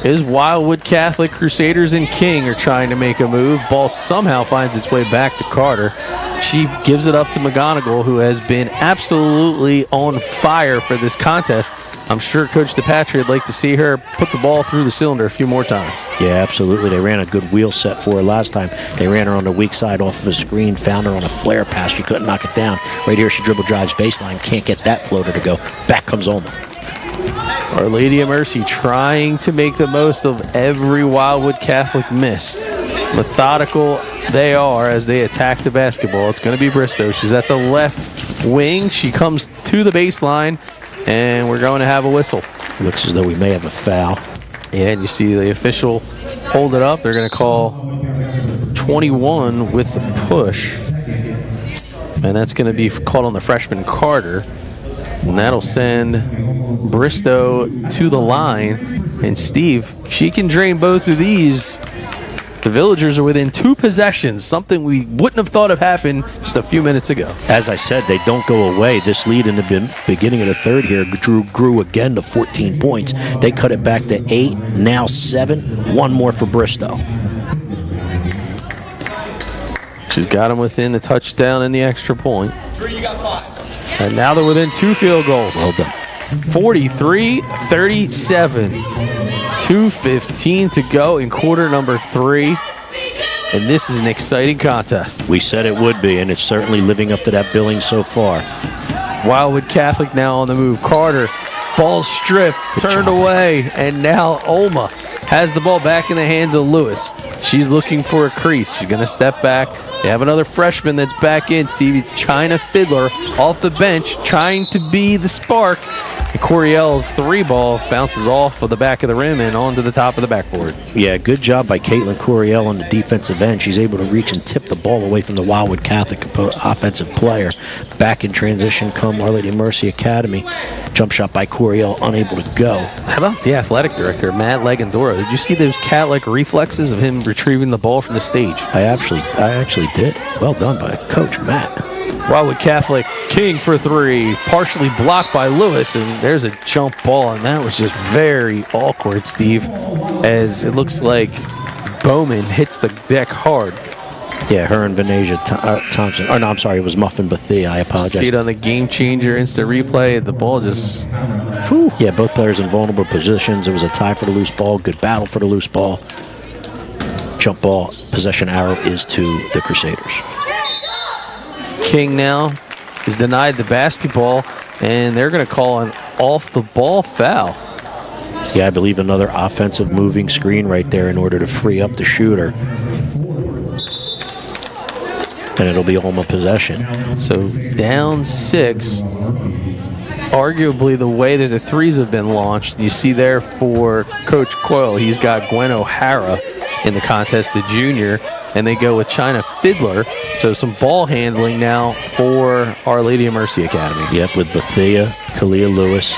is Wildwood Catholic. Crusaders and King are trying to make a move. Ball somehow finds its way back to Carter. She gives it up to McGonigal, who has been absolutely on fire for this contest. I'm sure Coach DePatry would like to see her put the ball through the cylinder a few more times. Yeah, absolutely. They ran a good wheel set for her last time. They ran her on the weak side off of a screen, found her on a flare pass. She couldn't knock it down. Right here, she dribble drives baseline. Can't get that floater to go. Back comes OLMA. Our Lady of Mercy trying to make the most of every Wildwood Catholic miss. Methodical they are as they attack the basketball. It's going to be Bristow. She's at the left wing. She comes to the baseline, and we're going to have a whistle. Looks as though we may have a foul. Yeah, and you see the official hold it up. They're going to call 21 with the push. And that's going to be called on the freshman Carter. And that'll send Bristow to the line. And Steve, she can drain both of these. The Villagers are within 2 possessions, something we wouldn't have thought of happened just a few minutes ago. As I said, they don't go away. This lead in the beginning of the third here grew again to 14 points. They cut it back to 8, now 7. One more for Bristow. She's got them within the touchdown and the extra point. And now they're within 2 field goals. Well done. 43-37. 2:15 to go in quarter number 3. And this is an exciting contest. We said it would be, and it's certainly living up to that billing so far. Wildwood Catholic now on the move. Carter, ball stripped, turned away, and now OLMA has the ball back in the hands of Lewis. She's looking for a crease. She's going to step back. They have another freshman that's back in, Stevie. China Fiddler off the bench, trying to be the spark. And Coriel's 3-ball bounces off of the back of the rim and onto the top of the backboard. Yeah, good job by Caitlin Coriel on the defensive end. She's able to reach and tip the ball away from the Wildwood Catholic offensive player. Back in transition come Our Lady of Mercy Academy. Jump shot by Coriel, unable to go. How about the athletic director, Matt Legandoro? Did you see those cat-like reflexes of him retrieving the ball from the stage? I actually did. Well done by Coach Matt. Wildwood Catholic, King for 3, partially blocked by Lewis, and there's a jump ball, and that was just very awkward, Steve, as it looks like Bowman hits the deck hard. Yeah, her and Venetia Thompson. Oh, no, I'm sorry. It was Muffin Bethea. I apologize. See it on the Game Changer instant replay. The ball just... Whew. Yeah, both players in vulnerable positions. It was a tie for the loose ball. Good battle for the loose ball. Jump ball. Possession arrow is to the Crusaders. King now is denied the basketball, and they're going to call an off-the-ball foul. Yeah, I believe another offensive moving screen right there in order to free up the shooter. And it'll be OLMA possession. So down 6. Arguably the way that the threes have been launched. You see there for Coach Coyle, he's got Gwen O'Hara in the contest, the junior, and they go with China Fiddler. So some ball handling now for Our Lady of Mercy Academy. Yep, with Bethea, Kalia Lewis,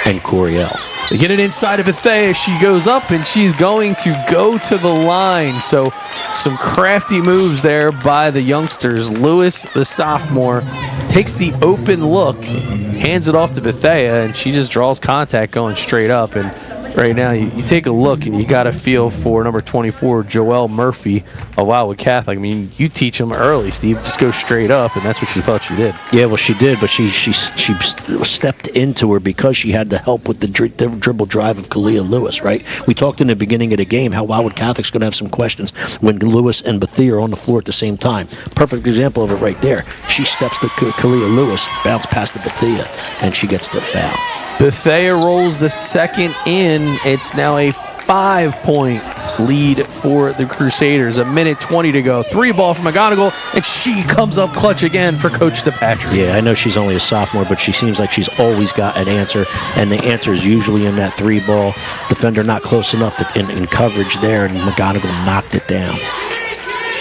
and Coriel. They get it inside of Bethea. She goes up, and she's going to go to the line. So some crafty moves there by the youngsters. Lewis, the sophomore, takes the open look, hands it off to Bethea, and she just draws contact going straight up. And right now, you take a look, and you got a feel for number 24, Joelle Murphy of Wildwood Catholic. I mean, you teach them early, Steve. Just go straight up, and that's what she thought she did. Yeah, well, she did, but she stepped into her because she had the help with the dribble drive of Kalia Lewis, right? We talked in the beginning of the game how Wildwood Catholic's going to have some questions when Lewis and Bethea are on the floor at the same time. Perfect example of it right there. She steps to Kalia Lewis, bounce past the Bethea, and she gets the foul. Bethea rolls the second in. It's now a 5-point lead for the Crusaders. A minute 20 to go. 3 ball from McGonigal, and she comes up clutch again for Coach DePatrick. Yeah, I know she's only a sophomore, but she seems like she's always got an answer, and the answer is usually in that 3 ball. Defender not close enough in coverage there, and McGonigal knocked it down.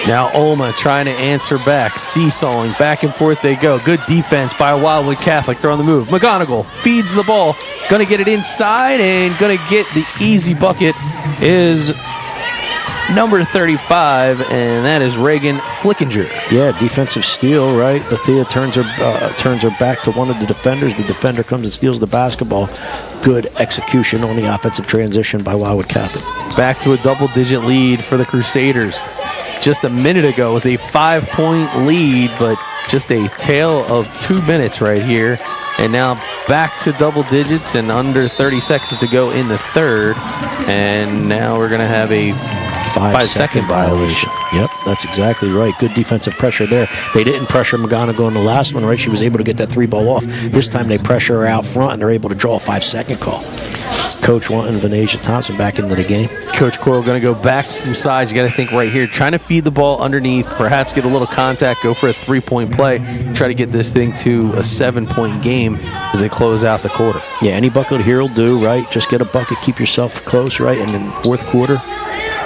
Now OLMA trying to answer back, seesawing, back and forth they go. Good defense by Wildwood Catholic. They're on the move. McGonigal feeds the ball, gonna get it inside, and gonna get the easy bucket is number 35, and that is Reagan Flickinger. Yeah, defensive steal, right? Bethea turns her back to one of the defenders. The defender comes and steals the basketball. Good execution on the offensive transition by Wildwood Catholic. Back to a double-digit lead for the Crusaders. Just a minute ago was a 5-point lead, but just a tale of 2 minutes right here. And now back to double digits and under 30 seconds to go in the third. And now we're going to have a 5-second violation. Yep, that's exactly right. Good defensive pressure there. They didn't pressure McGonigal in the last one, right? She was able to get that 3 ball off. This time they pressure her out front, and they're able to draw a 5-second call. Coach wanting Venasia Thompson back into the game. Coach Coral going to go back to some sides. You got to think right here, trying to feed the ball underneath, perhaps get a little contact, go for a 3-point play, try to get this thing to a 7-point game as they close out the quarter. Yeah, any bucket here will do, right? Just get a bucket, keep yourself close, right? And then fourth quarter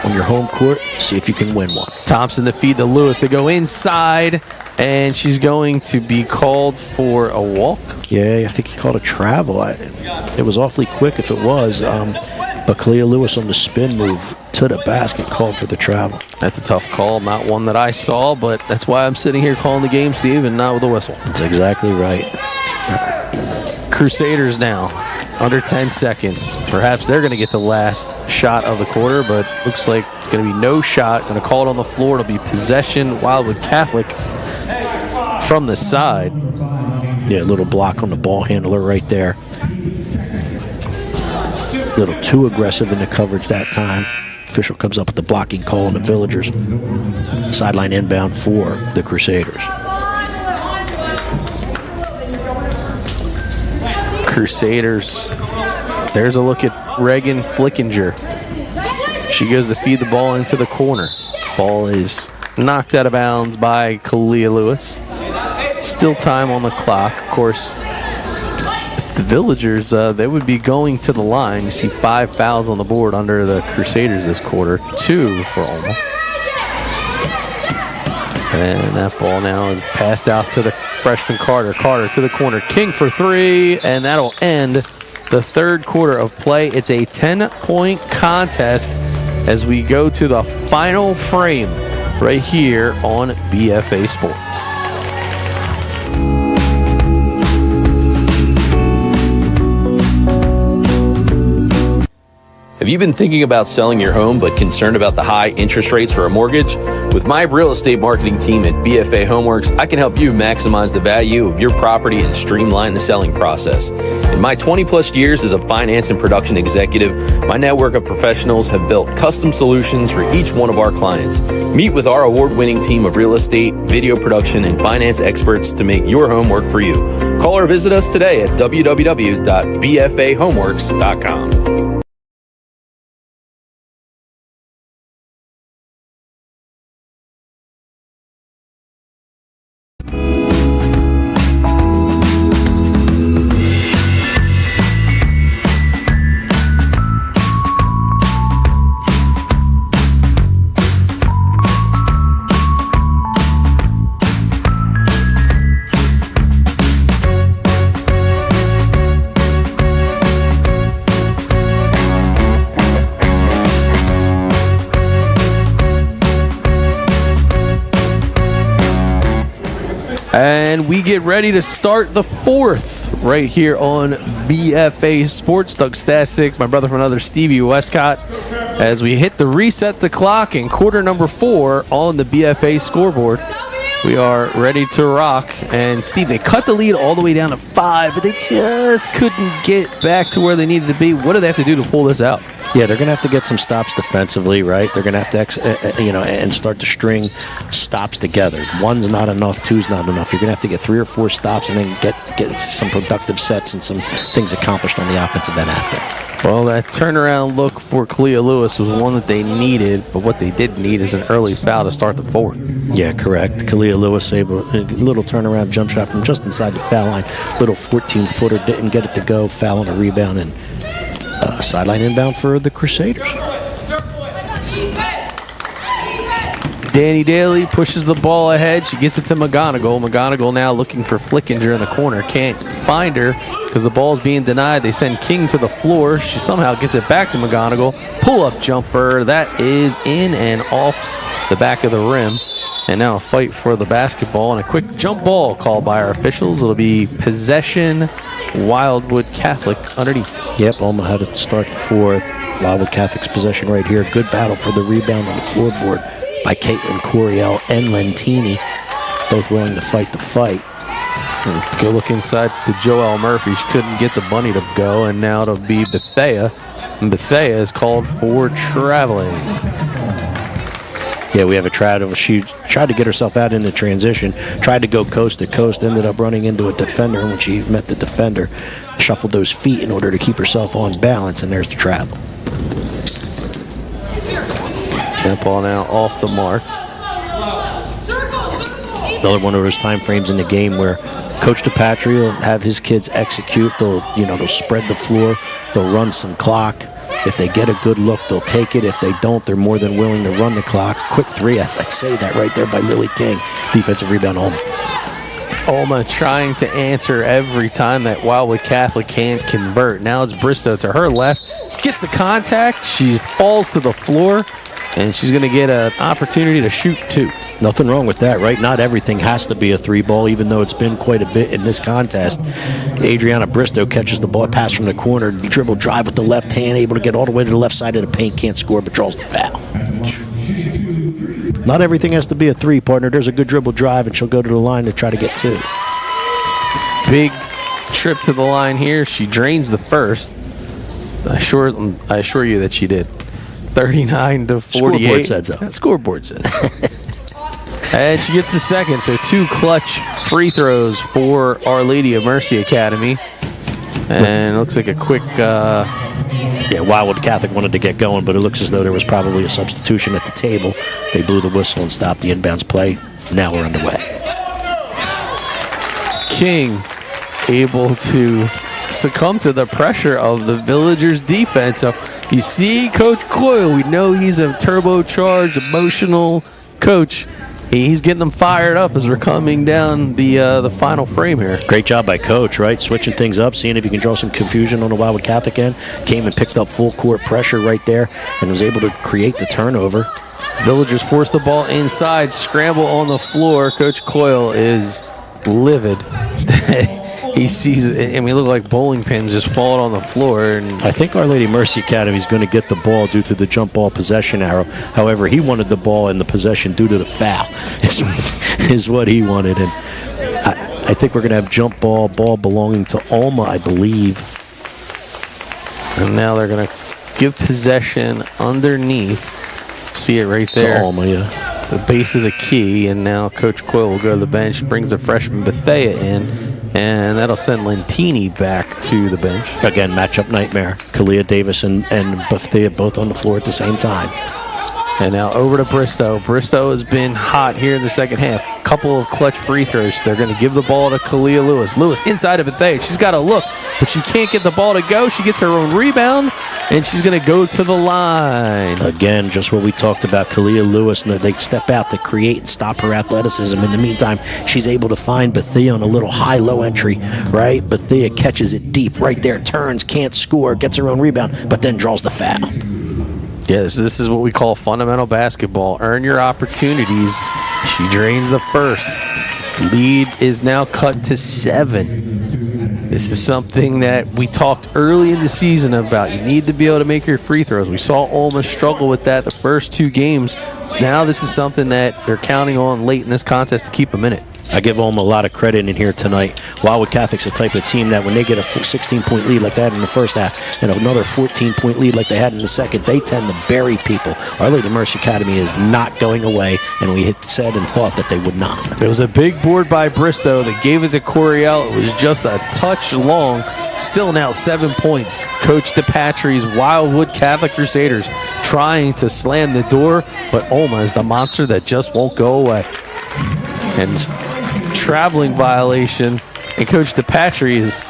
on your home court, see if you can win one. Thompson to feed to Lewis. They go inside, and she's going to be called for a walk. Yeah, I think he called a travel. It was awfully quick if it was, but Clea Lewis on the spin move to the basket called for the travel. That's a tough call, not one that I saw, but that's why I'm sitting here calling the game, Steve, and not with a whistle. That's exactly right. Crusaders now, under 10 seconds. Perhaps they're going to get the last shot of the quarter, but looks like it's going to be no shot. Going to call it on the floor. It'll be possession, Wildwood Catholic from the side. Yeah, a little block on the ball handler right there. A little too aggressive in the coverage that time. Official comes up with the blocking call on the Villagers. Sideline inbound for the Crusaders. Crusaders. There's a look at Reagan Flickinger. She goes to feed the ball into the corner. Ball is knocked out of bounds by Kalia Lewis. Still time on the clock. Of course, the Villagers, they would be going to the line. You see 5 fouls on the board under the Crusaders this quarter. 2 for OLMA. And that ball now is passed out to the freshman Carter. Carter to the corner. King for 3, and that'll end the third quarter of play. It's a 10-point contest as we go to the final frame right here on BFA Sports. Have you been thinking about selling your home but concerned about the high interest rates for a mortgage? With my real estate marketing team at BFA Homeworks, I can help you maximize the value of your property and streamline the selling process. In my 20-plus years as a finance and production executive, my network of professionals have built custom solutions for each one of our clients. Meet with our award-winning team of real estate, video production, and finance experts to make your home work for you. Call or visit us today at www.bfahomeworks.com. And we get ready to start the fourth right here on BFA Sports. Doug Stasik, my brother from another, Stevie Westcott, as we hit the reset the clock in quarter number 4 on the BFA scoreboard. We are ready to rock. And Steve, they cut the lead all the way down to 5, but they just couldn't get back to where they needed to be. What do they have to do to pull this out? Yeah, they're going to have to get some stops defensively, right? They're going to have to, and start to string stops together. 1's not enough, 2's not enough. You're going to have to get 3 or 4 stops and then get some productive sets and some things accomplished on the offensive end after. Well, that turnaround look for Kalia Lewis was one that they needed, but what they didn't need is an early foul to start the fourth. Yeah, correct. Kalia Lewis able a little turnaround jump shot from just inside the foul line. Little 14-footer, didn't get it to go. Foul on a rebound and sideline inbound for the Crusaders. Danny Daly pushes the ball ahead. She gets it to McGonigal. McGonigal now looking for Flickinger in the corner. Can't find her because the ball's being denied. They send King to the floor. She somehow gets it back to McGonigal. Pull-up jumper. That is in and off the back of the rim. And now a fight for the basketball and a quick jump ball called by our officials. It'll be possession, Wildwood Catholic underneath. Yep, Olma had to start the fourth. Wildwood Catholic's possession right here. Good battle for the rebound on the floorboard by Caitlin Coriel and Lentini, both willing to fight the fight. Go look inside to Joelle Murphy. She couldn't get the bunny to go, and now it'll be Bethea. And Bethea is called for traveling. Yeah, we have a travel. She tried to get herself out in the transition, tried to go coast to coast, ended up running into a defender, and when she met the defender, shuffled those feet in order to keep herself on balance, and there's the travel. That ball now off the mark. Another one of those time frames in the game where Coach DePatry will have his kids execute. They'll spread the floor. They'll run some clock. If they get a good look, they'll take it. If they don't, they're more than willing to run the clock. Quick three, as I say that right there by Lily King. Defensive rebound, Olma. Olma trying to answer every time that Wildwood Catholic can't convert. Now it's Bristow to her left. Gets the contact. She falls to the floor. And she's going to get an opportunity to shoot two. Nothing wrong with that, right? Not everything has to be a three ball, even though it's been quite a bit in this contest. Adriana Bristow catches the ball, pass from the corner, dribble drive with the left hand, able to get all the way to the left side of the paint, can't score, but draws the foul. Not everything has to be a three, partner. There's a good dribble drive, and she'll go to the line to try to get two. Big trip to the line here. She drains the first. I assure you that she did. 39 to 48. Scoreboard said so. Scoreboard says so. And she gets the second, so two clutch free throws for Our Lady of Mercy Academy. And it looks like a quick... Yeah, Wildwood Catholic wanted to get going, but it looks as though there was probably a substitution at the table. They blew the whistle and stopped the inbounds play. Now we're underway. King able to succumb to the pressure of the Villagers defense. So you see Coach Coyle, we know he's a turbocharged, emotional coach. He's getting them fired up as we're coming down the final frame here. Great job by Coach, right? Switching things up, seeing if he can draw some confusion on the Wildwood Catholic end. Came and picked up full court pressure right there and was able to create the turnover. Villagers force the ball inside, scramble on the floor. Coach Coyle is livid. He sees, we look like bowling pins just falling on the floor. And I think Our Lady Mercy Academy is going to get the ball due to the jump ball possession arrow. However, he wanted the ball in the possession due to the foul is what he wanted. And I think we're going to have jump ball belonging to Olma, I believe. And now they're going to give possession underneath. See it right there. To Olma, yeah. The base of the key. And now Coach Coyle will go to the bench, brings the freshman Bethea in. And that'll send Lentini back to the bench. Again, matchup nightmare. Kalia Davis and Bethea both on the floor at the same time. And now over to Bristow. Bristow has been hot here in the second half. Couple of clutch free throws. They're going to give the ball to Kalia Lewis. Lewis inside of Bethea. She's got to look, but she can't get the ball to go. She gets her own rebound, and she's going to go to the line. Again, just what we talked about, Kalia Lewis, and they step out to create and stop her athleticism. In the meantime, she's able to find Bethea on a little high-low entry, right? Bethea catches it deep right there, turns, can't score, gets her own rebound, but then draws the foul. Yes, this is what we call fundamental basketball. Earn your opportunities. She drains the first. Lead is now cut to 7. This is something that we talked early in the season about. You need to be able to make your free throws. We saw Olma struggle with that the first 2 games. Now this is something that they're counting on late in this contest to keep them in it. I give Olma a lot of credit in here tonight. Wildwood Catholic's the type of team that when they get a 16-point lead like they had in the first half and another 14-point lead like they had in the second, they tend to bury people. Our Lady of Mercy Academy is not going away, and we had said and thought that they would not. There was a big board by Bristow that gave it to Coriel. It was just a touch long. Still now 7 points. Coach DePatry's Wildwood Catholic Crusaders trying to slam the door, but Olma is the monster that just won't go away. And traveling violation, and Coach DePatry is...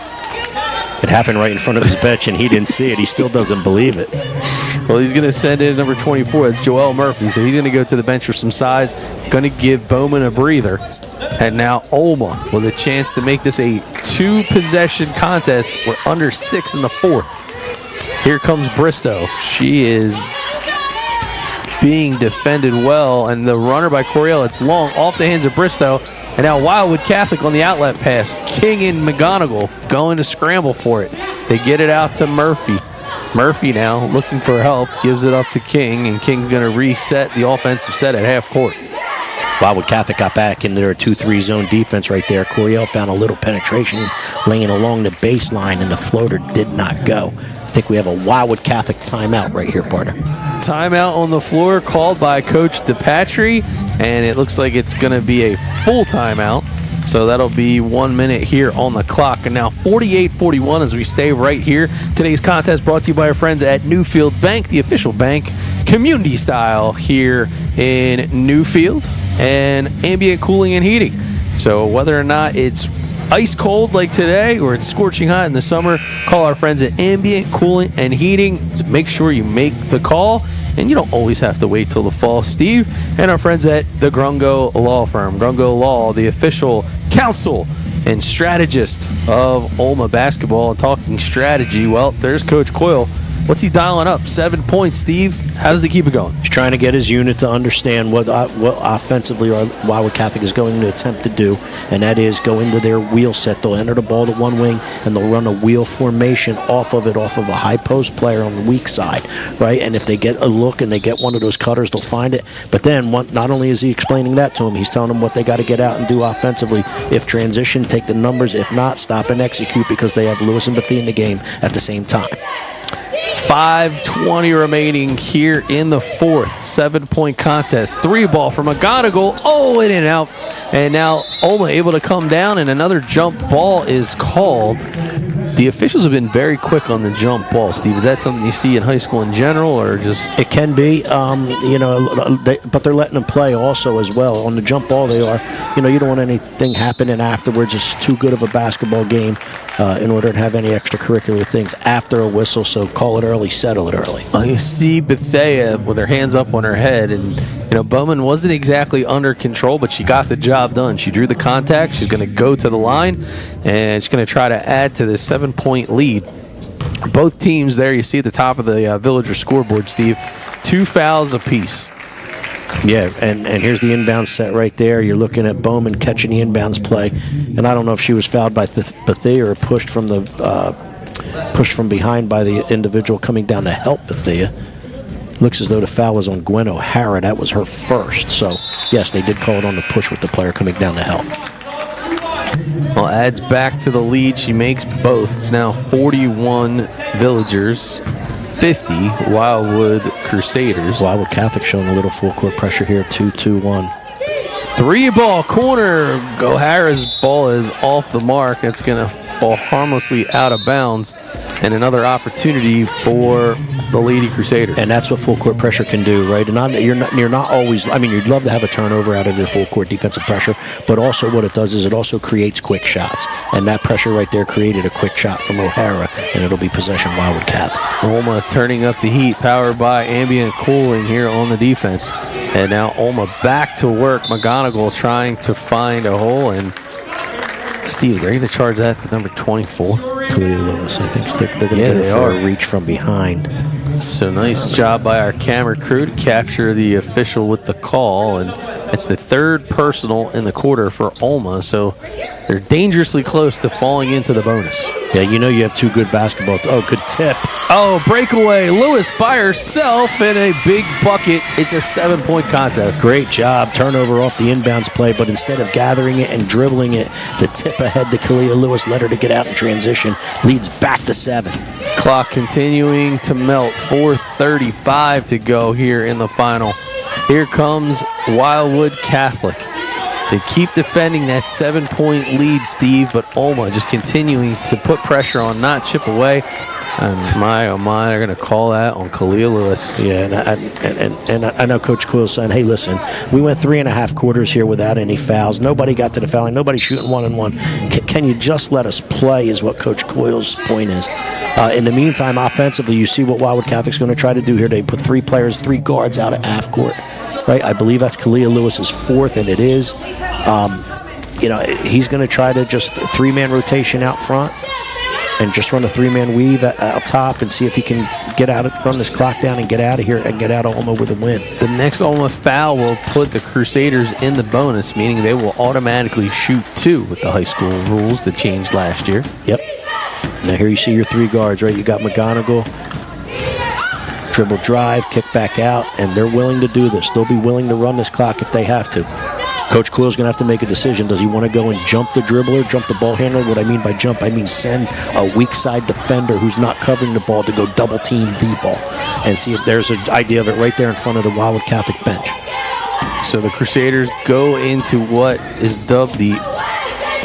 It happened right in front of his bench, and he didn't see it. He still doesn't believe it. Well, he's going to send in number 24. That's Joel Murphy. So he's going to go to the bench for some size. Going to give Bowman a breather. And now Olma with a chance to make this a 2-possession contest. We're under 6 in the fourth. Here comes Bristow. She is being defended well. And the runner by Coriel, it's long off the hands of Bristow. And now Wildwood Catholic on the outlet pass. King and McGonigal going to scramble for it. They get it out to Murphy. Murphy now looking for help, gives it up to King, and King's going to reset the offensive set at half court. Wildwood Catholic got back into their 2-3 zone defense right there. Coriel found a little penetration laying along the baseline, and the floater did not go. I think we have a Wildwood Catholic timeout right here, partner. Timeout on the floor called by Coach DePatry, and it looks like it's going to be a full timeout. So that'll be 1 minute here on the clock. And now 48-41 as we stay right here. Today's contest brought to you by our friends at Newfield Bank, the official bank, community style here in Newfield, and ambient cooling and heating. So whether or not it's ice cold like today or it's scorching hot in the summer, call our friends at Ambient Cooling and Heating. Make sure you make the call, and you don't always have to wait till the fall. Steve and our friends at the Grungo Law Firm. Grungo Law, the official counsel and strategist of Olma basketball. And talking strategy, well, there's Coach Coyle. What's he dialing up? 7 points, Steve. How does he keep it going? He's trying to get his unit to understand what offensively Wildwood Catholic is going to attempt to do, and that is go into their wheel set. They'll enter the ball to one wing, and they'll run a wheel formation off of a high post player on the weak side, right? And if they get a look and they get one of those cutters, they'll find it. But then not only is he explaining that to them, he's telling them what they got to get out and do offensively. If transition, take the numbers. If not, stop and execute, because they have Lewis and Bethea in the game at the same time. 5:20 remaining here in the fourth. 7-point contest. 3-ball from McGonigal. Oh, in and out. And now Olma able to come down, and another jump ball is called. The officials have been very quick on the jump ball, Steve. Is that something you see in high school in general, or just? It can be, but they're letting them play also as well. On the jump ball, they are. You don't want anything happening afterwards. It's too good of a basketball game in order to have any extracurricular things after a whistle. So call it early, settle it early. Well, you see Bethea with her hands up on her head, and Bowman wasn't exactly under control, but she got the job done. She drew the contact. She's going to go to the line, and she's going to try to add to this 7-point lead. Both teams there, you see at the top of the Villager scoreboard, Steve, 2 fouls apiece. Yeah, and here's the inbound set right there. You're looking at Bowman catching the inbounds play, and I don't know if she was fouled by Bethea or pushed from behind by the individual coming down to help Bethea. Looks as though the foul was on Gwen O'Hara. That was her first. So, yes, they did call it on the push with the player coming down to help. Well, adds back to the lead. She makes both. It's now 41 Villagers, 50 Wildwood Crusaders. Wildwood Catholic showing a little full court pressure here, 2-2-1. 3-ball corner. O'Hara's ball is off the mark. It's going to fall harmlessly out of bounds. And another opportunity for the Lady Crusaders. And that's what full court pressure can do, right? And you're not always, you'd love to have a turnover out of your full court defensive pressure, but also what it does is it also creates quick shots. And that pressure right there created a quick shot from O'Hara, and it'll be possession Wildwood Catholic. Olma turning up the heat, powered by ambient cooling here on the defense. And now Olma back to work. McGonigal trying to find a hole, and Steve, they're going to charge that to number 24. Kalia Lewis. I think they're going to get it for a reach from behind. So nice job by our camera crew to capture the official with the call, and it's the third personal in the quarter for Olma, so they're dangerously close to falling into the bonus. Yeah, you know you have two good basketball. Oh, good tip. Oh, breakaway. Lewis by herself in a big bucket. It's a 7-point contest. Great job. Turnover off the inbounds play, but instead of gathering it and dribbling it, the tip ahead to Kalia Lewis led her to get out in transition. Leads back to 7. Clock continuing to melt. 4:35 to go here in the final. Here comes Wildwood Catholic. They keep defending that 7-point lead, Steve, but OLMA just continuing to put pressure on, not chip away. And my, oh my, they're going to call that on Kalia Lewis. Yeah, and I know Coach Coyle's saying, hey, listen, we went 3.5 quarters here without any fouls. Nobody got to the foul line. Nobody's shooting 1-on-1. Can you just let us play is what Coach Coyle's point is. In the meantime, offensively, you see what Wildwood Catholic's going to try to do here. They put 3 players, 3 guards out at half court. Right, I believe that's Kalia Lewis's 4th, and it is. He's going to try to just 3-man rotation out front and just run a 3-man weave out top and see if he can run this clock down and get out of here and get out of OLMA with a win. The next OLMA foul will put the Crusaders in the bonus, meaning they will automatically shoot 2 with the high school rules that changed last year. Yep. Now here you see your 3 guards, right? You got McGonigal. Dribble drive, kick back out, and they're willing to do this. They'll be willing to run this clock if they have to. Coach Coyle's going to have to make a decision. Does he want to go and jump the dribbler, jump the ball handler? What I mean by jump, I mean send a weak side defender who's not covering the ball to go double team the ball and see if there's an idea of it right there in front of the Wildwood Catholic bench. So the Crusaders go into what is dubbed the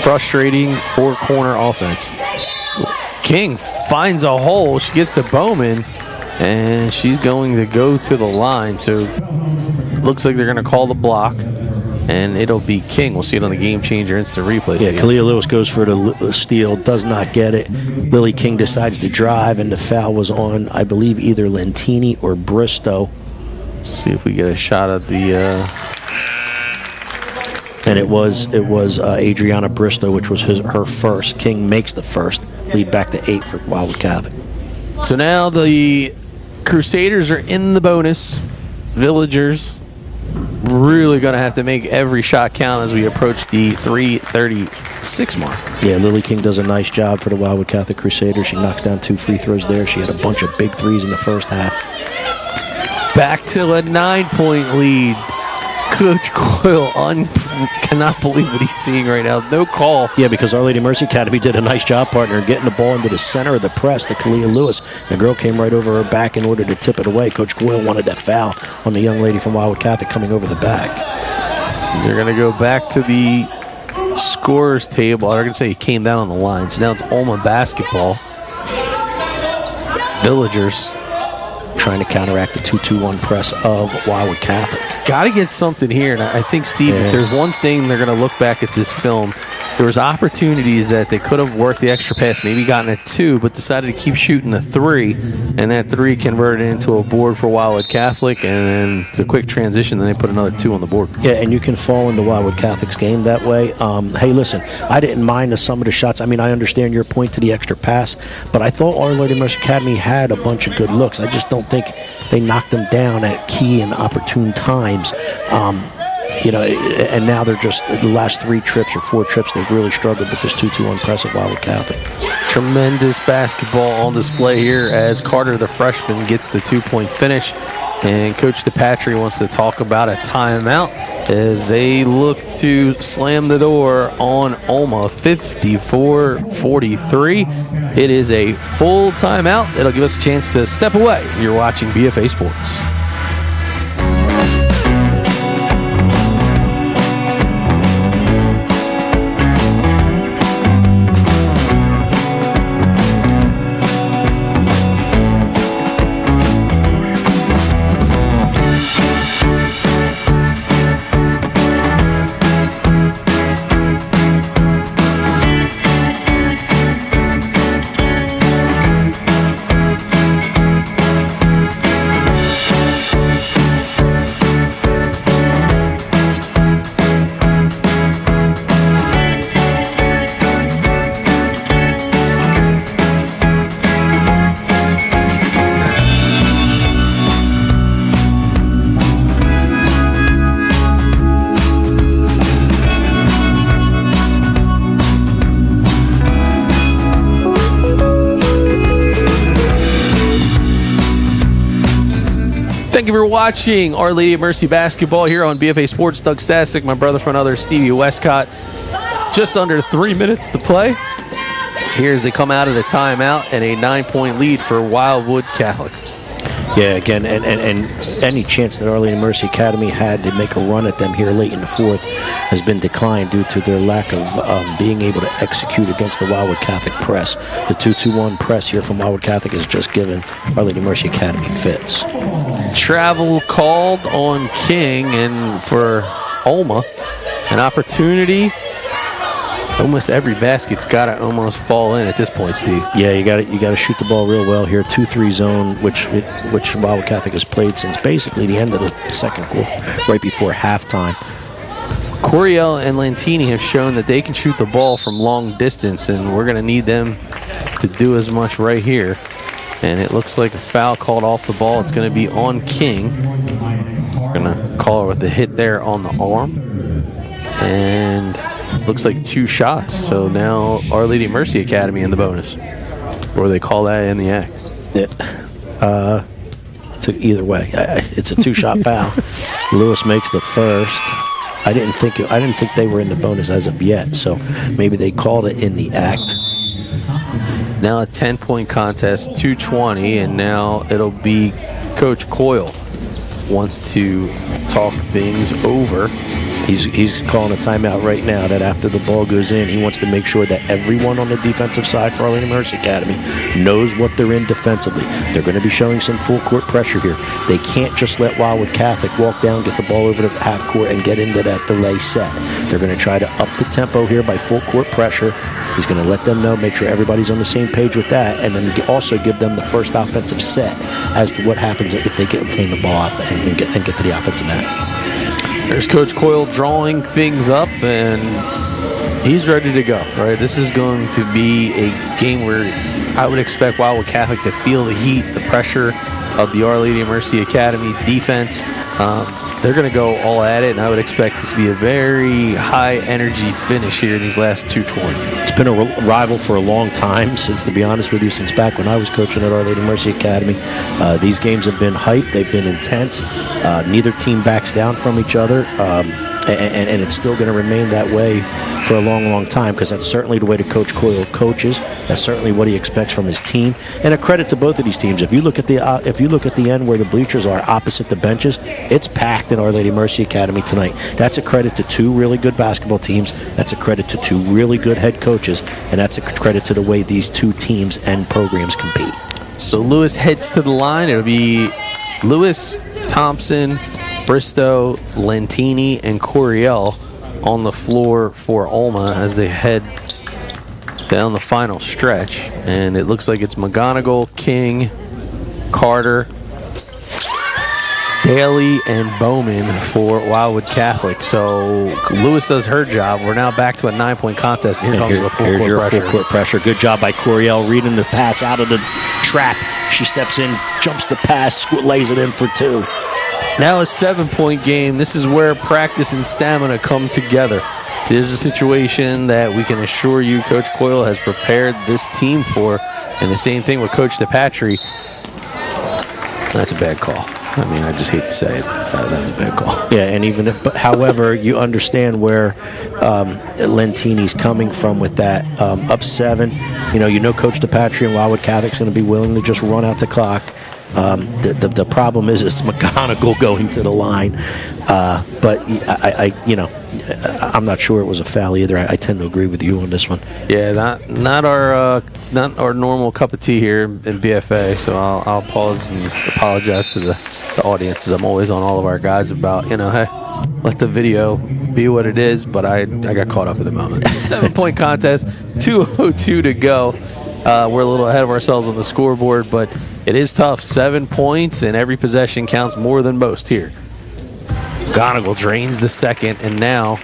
frustrating 4-corner offense. King finds a hole. She gets to Bowman. And she's going to go to the line. So looks like they're going to call the block. And it'll be King. We'll see it on the game changer instant replay. Yeah, Kalia Lewis goes for the steal, does not get it. Lily King decides to drive, and the foul was on, I believe, either Lentini or Bristow. Let's see if we get a shot at the... And it was Adriana Bristow, which was her first. King makes the first. Lead back to 8 for Wildwood Catholic. So now the Crusaders are in the bonus. Villagers really going to have to make every shot count as we approach the 3:36 mark. Yeah, Lily King does a nice job for the Wildwood Catholic Crusaders. She knocks down 2 free throws there. She had a bunch of big threes in the first half. Back to a 9-point lead. Coach Coyle cannot believe what he's seeing right now. No call. Yeah, because Our Lady Mercy Academy did a nice job, partner, getting the ball into the center of the press to Kalia Lewis. The girl came right over her back in order to tip it away. Coach Coyle wanted that foul on the young lady from Wildwood Catholic coming over the back. They're going to go back to the scorer's table. They're going to say he came down on the line. So now it's OLMA basketball. Villagers trying to counteract the 2-2-1 press of Wildwood Catholic. Got to get something here. And I think, Steve, if there's one thing they're going to look back at this film, there was opportunities that they could have worked the extra pass, maybe gotten a 2, but decided to keep shooting the 3, and that 3 converted into a board for Wildwood Catholic, and then it's a quick transition, then they put another 2 on the board. Yeah, and you can fall into Wildwood Catholic's game that way. Hey, listen, I didn't mind some of the shots. I mean, I understand your point to the extra pass, but I thought Our Lady Mercy Academy had a bunch of good looks. I just don't think they knocked them down at key and opportune times. And now they're just the last 3 trips or 4 trips, they've really struggled with this 2-2-1 press at Wildwood Catholic. Tremendous basketball on display here as Carter, the freshman, gets the 2-point finish. And Coach DePatry wants to talk about a timeout as they look to slam the door on OLMA 54-43. It is a full timeout. It'll give us a chance to step away. You're watching BFA Sports. Thank you for watching Our Lady of Mercy basketball here on BFA Sports. Doug Stasic, my brother from another, Stevie Westcott. Just under 3 minutes to play. Here as they come out of the timeout and a 9-point lead for Wildwood Catholic. Yeah, again, and any chance that Our Lady of Mercy Academy had to make a run at them here late in the fourth has been declined due to their lack of being able to execute against the Wildwood Catholic press. The 2-2-1 press here from Wildwood Catholic has just given Our Lady of Mercy Academy fits. Travel called on King, and for OLMA, an opportunity. Almost every basket's got to almost fall in at this point, Steve. Yeah, you got to shoot the ball real well here. 2-3 zone, which Wildwood Catholic has played since basically the end of the second quarter, right before halftime. Coriel and Lantini have shown that they can shoot the ball from long distance, and we're going to need them to do as much right here. And it looks like a foul called off the ball. It's going to be on King. We're going to call it with a hit there on the arm. And looks like 2 shots. So now Our Lady of Mercy Academy in the bonus. Or they call that in the act. Either way, it's a 2-shot foul. Lewis makes the first. I didn't think they were in the bonus as of yet, so maybe they called it in the act. Now a 10-point contest, 2:20, and now it'll be Coach Coyle wants to talk things over. He's calling a timeout right now that after the ball goes in, he wants to make sure that everyone on the defensive side for Our Lady of Mercy Academy knows what they're in defensively. They're going to be showing some full court pressure here. They can't just let Wildwood Catholic walk down, get the ball over the half court, and get into that delay set. They're going to try to up the tempo here by full court pressure. He's going to let them know, make sure everybody's on the same page with that, and then also give them the first offensive set as to what happens if they can obtain the ball and get to the offensive end. There's Coach Coyle drawing things up, and he's ready to go, right? This is going to be a game where I would expect Wildwood Catholic to feel the heat, the pressure of the Our Lady of Mercy Academy defense. They're going to go all at it, and I would expect this to be a very high-energy finish here in these last 2:20. It's been a rival for a long time, to be honest with you, since back when I was coaching at Our Lady of Mercy Academy. These games have been hyped. They've been intense. Neither team backs down from each other, and it's still going to remain that way for a long, long time, because that's certainly the way that Coach Coyle coaches. That's certainly what he expects from his team. And a credit to both of these teams. If you look at the end where the bleachers are opposite the benches, it's packed in Our Lady of Mercy Academy tonight. That's a credit to 2 really good basketball teams. That's a credit to 2 really good head coaches, and that's a credit to the way these 2 teams and programs compete. So Lewis heads to the line. It'll be Lewis, Thompson, Bristow, Lantini, and Coriel on the floor for OLMA as they head down the final stretch. And it looks like it's McGonigal, King, Carter, Daly, and Bowman for Wildwood Catholic. So Lewis does her job. We're now back to a 9-point contest. Here comes the full court pressure. Good job by Coriel reading the pass out of the trap. She steps in, jumps the pass, lays it in for 2. Now a 7-point game. This is where practice and stamina come together. There's a situation that we can assure you Coach Coyle has prepared this team for. And the same thing with Coach DePatry. That's a bad call. I mean, I just hate to say it. That was a bad call. Yeah, and however, you understand where Lentini's coming from with that. Up 7, you know Coach DePatry and Wildwood Catholic's going to be willing to just run out the clock. The problem is it's McGonigal going to the line, but I'm not sure it was a foul either. I tend to agree with you on this one. Yeah, not our normal cup of tea here in BFA. So I'll pause and apologize to the audience, as I'm always on all of our guys about hey, let the video be what it is. But I got caught up in the moment. 7-point contest, 2:02 to go. We're a little ahead of ourselves on the scoreboard, but it is tough. 7 points, and every possession counts more than most here. McGonigal drains the second, and now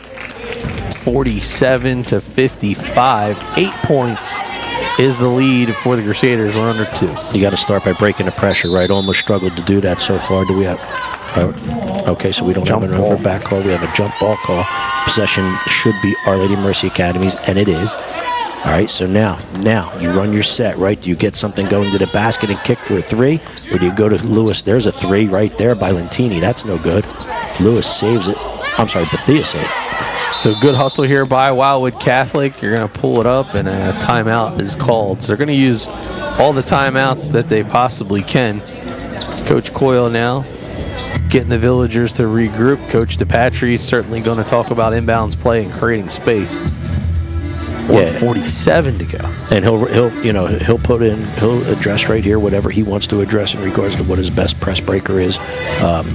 47-55. 8 points is the lead for the Crusaders. We're under 2. You got to start by breaking the pressure, right? Almost struggled to do that so far. Do we have... okay, so we don't have an over back call. We have a jump ball call. Possession should be Our Lady of Mercy Academy's, and it is. All right, so now you run your set, right? Do you get something going to the basket and kick for a 3? Or do you go to Lewis? There's a 3 right there by Lentini. That's no good. Lewis saves it. I'm sorry, Bethea saved it. So good hustle here by Wildwood Catholic. You're going to pull it up, and a timeout is called. So they're going to use all the timeouts that they possibly can. Coach Coyle now getting the Villagers to regroup. Coach DePatry certainly going to talk about inbounds play and creating space. 1:47 to go. And he'll address right here whatever he wants to address in regards to what his best press breaker is.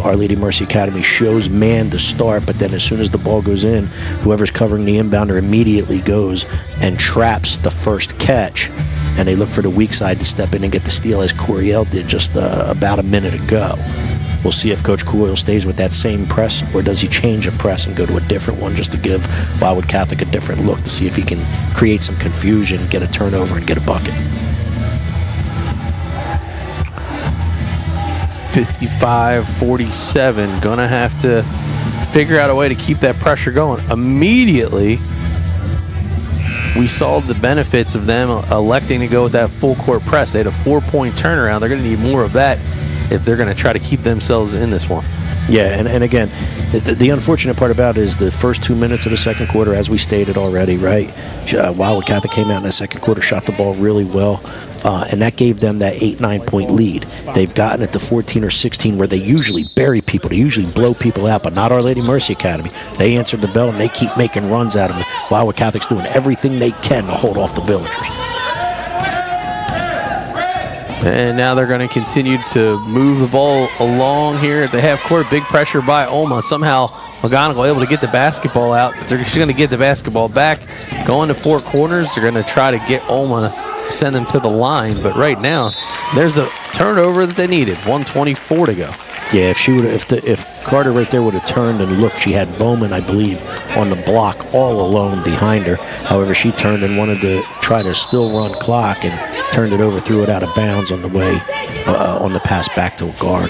Our Lady Mercy Academy shows man to start, but then as soon as the ball goes in, whoever's covering the inbounder immediately goes and traps the first catch, and they look for the weak side to step in and get the steal, as Coriel did just about a minute ago. We'll see if Coach Coyle stays with that same press, or does he change a press and go to a different one just to give Wildwood Catholic a different look to see if he can create some confusion, get a turnover, and get a bucket. 55-47. Gonna have to figure out a way to keep that pressure going. Immediately, we saw the benefits of them electing to go with that full court press. They had a 4-point turnaround. They're going to need more of that if they're going to try to keep themselves in this one. Yeah, and again, the unfortunate part about it is the first 2 minutes of the second quarter, as we stated already, right? Wildwood Catholic came out in the second quarter, shot the ball really well, and that gave them that 8-9 point lead. They've gotten it to 14 or 16 where they usually bury people, they usually blow people out, but not Our Lady Mercy Academy. They answered the bell and they keep making runs at them. Wildwood Catholic's doing everything they can to hold off the Villagers. And now they're going to continue to move the ball along here at the half court. Big pressure by OLMA. Somehow McGonigal able to get the basketball out. But they're just going to get the basketball back. Going to four corners. They're going to try to get OLMA, send them to the line. But right now, there's the turnover that they needed. 1:24 to go. Yeah, if Carter right there would have turned and looked, she had Bowman, I believe, on the block all alone behind her. However, she turned and wanted to try to still run clock and turned it over, threw it out of bounds on the way, on the pass back to a guard.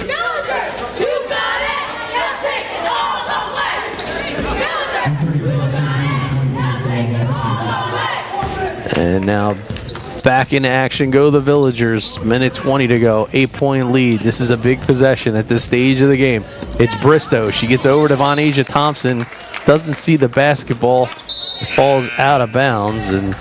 And now back into action go the Villagers. Minute 20 to go. 8-point lead. This is a big possession at this stage of the game. It's Bristow. She gets over to Vonasia Thompson. Doesn't see the basketball. Falls out of bounds, and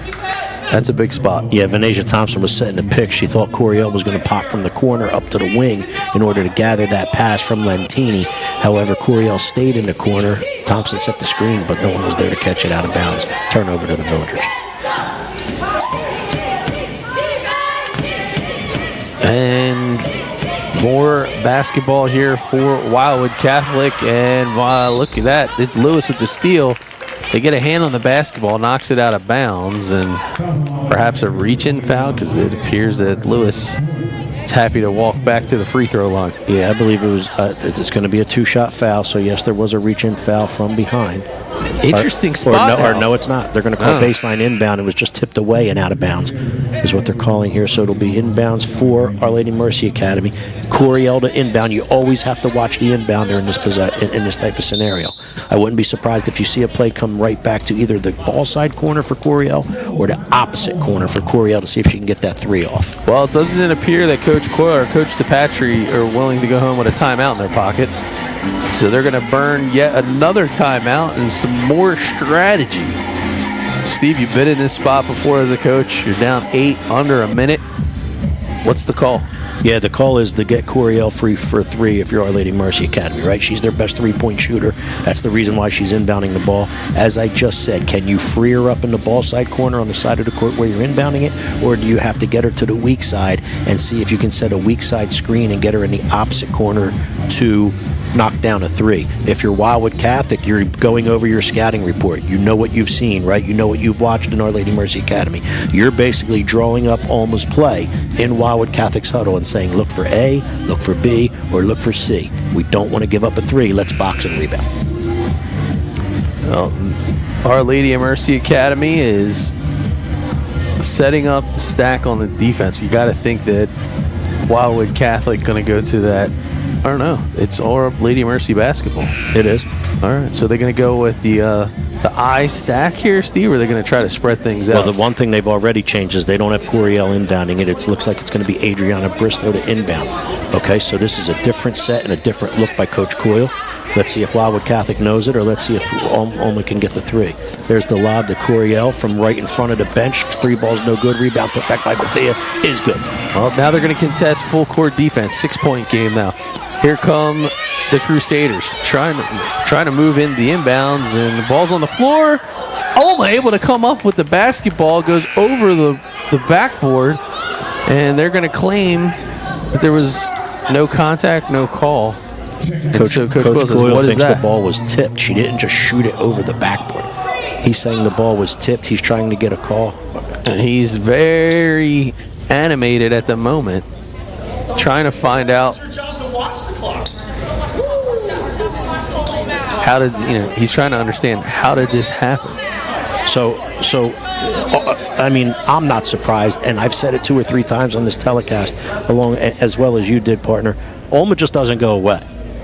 that's a big spot. Yeah, Vonasia Thompson was setting the pick. She thought Coriel was going to pop from the corner up to the wing in order to gather that pass from Lentini. However, Coriel stayed in the corner. Thompson set the screen, but no one was there to catch it out of bounds. Turnover to the Villagers. And more basketball here for Wildwood Catholic. And look at that. It's Lewis with the steal. They get a hand on the basketball, knocks it out of bounds, and perhaps a reach-in foul because it appears that Lewis is happy to walk back to the free throw line. Yeah, I believe it was. It's going to be a two-shot foul, so yes, there was a reach-in foul from behind. Interesting spot. Or no, it's not. They're going to call baseline inbound. It was just tipped away and out of bounds is what they're calling here. So it'll be inbounds for Our Lady Mercy Academy. Coriel to inbound. You always have to watch the inbounder in this type of scenario. I wouldn't be surprised if you see a play come right back to either the ball side corner for Coriel or the opposite corner for Coriel to see if she can get that three off. Well, it doesn't appear that Coach Coyle or Coach DePatry are willing to go home with a timeout in their pocket. So they're going to burn yet another timeout and some more strategy. Steve, you've been in this spot before as a coach. You're down 8 under a minute. What's the call? Yeah, the call is to get Coriel free for 3 if you're Our Lady Mercy Academy, right? She's their best three-point shooter. That's the reason why she's inbounding the ball. As I just said, can you free her up in the ball side corner on the side of the court where you're inbounding it? Or do you have to get her to the weak side and see if you can set a weak side screen and get her in the opposite corner to knock down a 3? If you're Wildwood Catholic, you're going over your scouting report. You know what you've seen, right? You know what you've watched in Our Lady Mercy Academy. You're basically drawing up OLMA's play in Wildwood Catholic's huddle and saying, look for A, look for B, or look for C. We don't want to give up a 3. Let's box and rebound. Well, Our Lady of Mercy Academy is setting up the stack on the defense. You got to think that Wildwood Catholic going to go to that. I don't know. It's Our Lady of Mercy basketball. It is. All right. So they're going to go with the the I stack here, Steve, or are they going to try to spread things out? Well, the one thing they've already changed is they don't have Coriel inbounding it. It looks like it's going to be Adriana Bristow to inbound. Okay, so this is a different set and a different look by Coach Coyle. Let's see if Wildwood Catholic knows it, or let's see if OLMA can get the three. There's the lob to Coriel from right in front of the bench. 3 balls, no good. Rebound put back by Bethea is good. Well, now they're going to contest full court defense. 6-point game now. Here come the Crusaders trying to move in the inbounds, and the ball's on the floor. OLMA able to come up with the basketball, goes over the backboard, and they're going to claim that there was no contact, no call. Coach Coyle says, Coyle what is thinks that? the ball was tipped. She didn't just shoot it over the backboard. He's saying the ball was tipped. He's trying to get a call. And he's very animated at the moment, trying to find out how did, he's trying to understand how did this happen. So I mean, I'm not surprised, and I've said it 2 or 3 times on this telecast, along as well as you did, partner. OLMA just doesn't go away.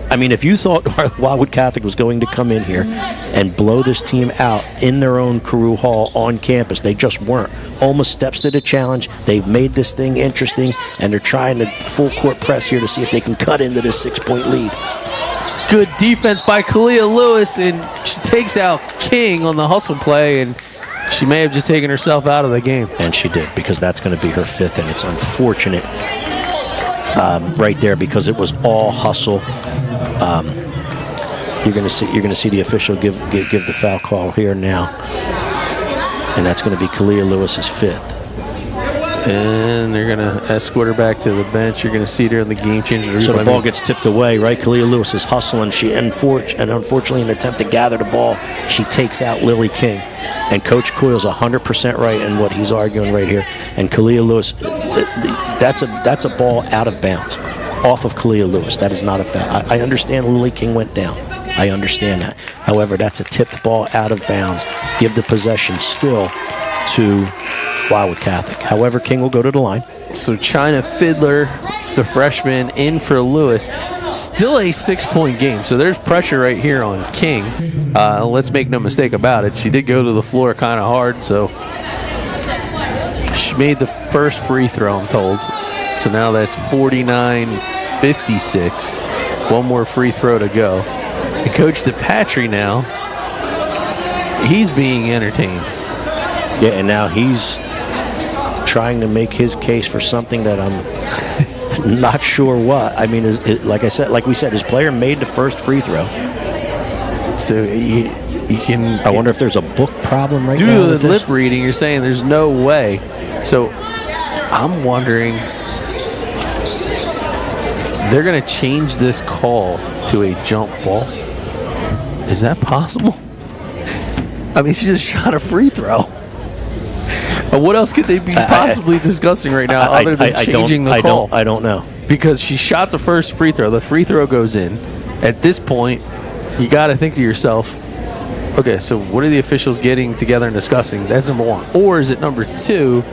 I mean, if you thought Wildwood Catholic was going to come in here and blow this team out in their own Carew Hall on campus, they just weren't. OLMA steps to the challenge. They've made this thing interesting, and they're trying to full court press here to see if they can cut into this 6-point lead. Good defense by Kalia Lewis, and she takes out King on the hustle play, and she may have just taken herself out of the game. And she did, because that's going to be her 5th, and it's unfortunate right there because it was all hustle. You're going to see the official give the foul call here now, and that's going to be Kalia Lewis's 5th. And they're going to escort her back to the bench. You're going to see her in the game changer. So the ball gets tipped away, right? Kalia Lewis is hustling. Unfortunately, in an attempt to gather the ball, she takes out Lily King. And Coach Coyle's 100% right in what he's arguing right here. And Kalia Lewis, that's a ball out of bounds, off of Kalia Lewis. That is not a foul. I understand Lily King went down. I understand that. However, that's a tipped ball out of bounds. Give the possession still to Wildwood Catholic. However, King will go to the line. So China Fiddler, the freshman, in for Lewis. Still a 6-point game. So there's pressure right here on King. Let's make no mistake about it. She did go to the floor kind of hard, so she made the first free throw, I'm told. So now that's 49-56. One more free throw to go. And Coach DePatry now, he's being entertained. Yeah, and now he's trying to make his case for something that I'm not sure what. I mean, like we said, his player made the first free throw. So he can. I wonder if there's a book problem right now. Due to with the this. lip reading, you're saying there's no way. So I'm wondering, they're going to change this call to a jump ball. Is that possible? I mean, she just shot a free throw. What else could they be possibly discussing right now other than changing the call? I don't know. Because she shot the first free throw. The free throw goes in. At this point, you got to think to yourself, okay, so what are the officials getting together and discussing? That's number one. Or is it number two,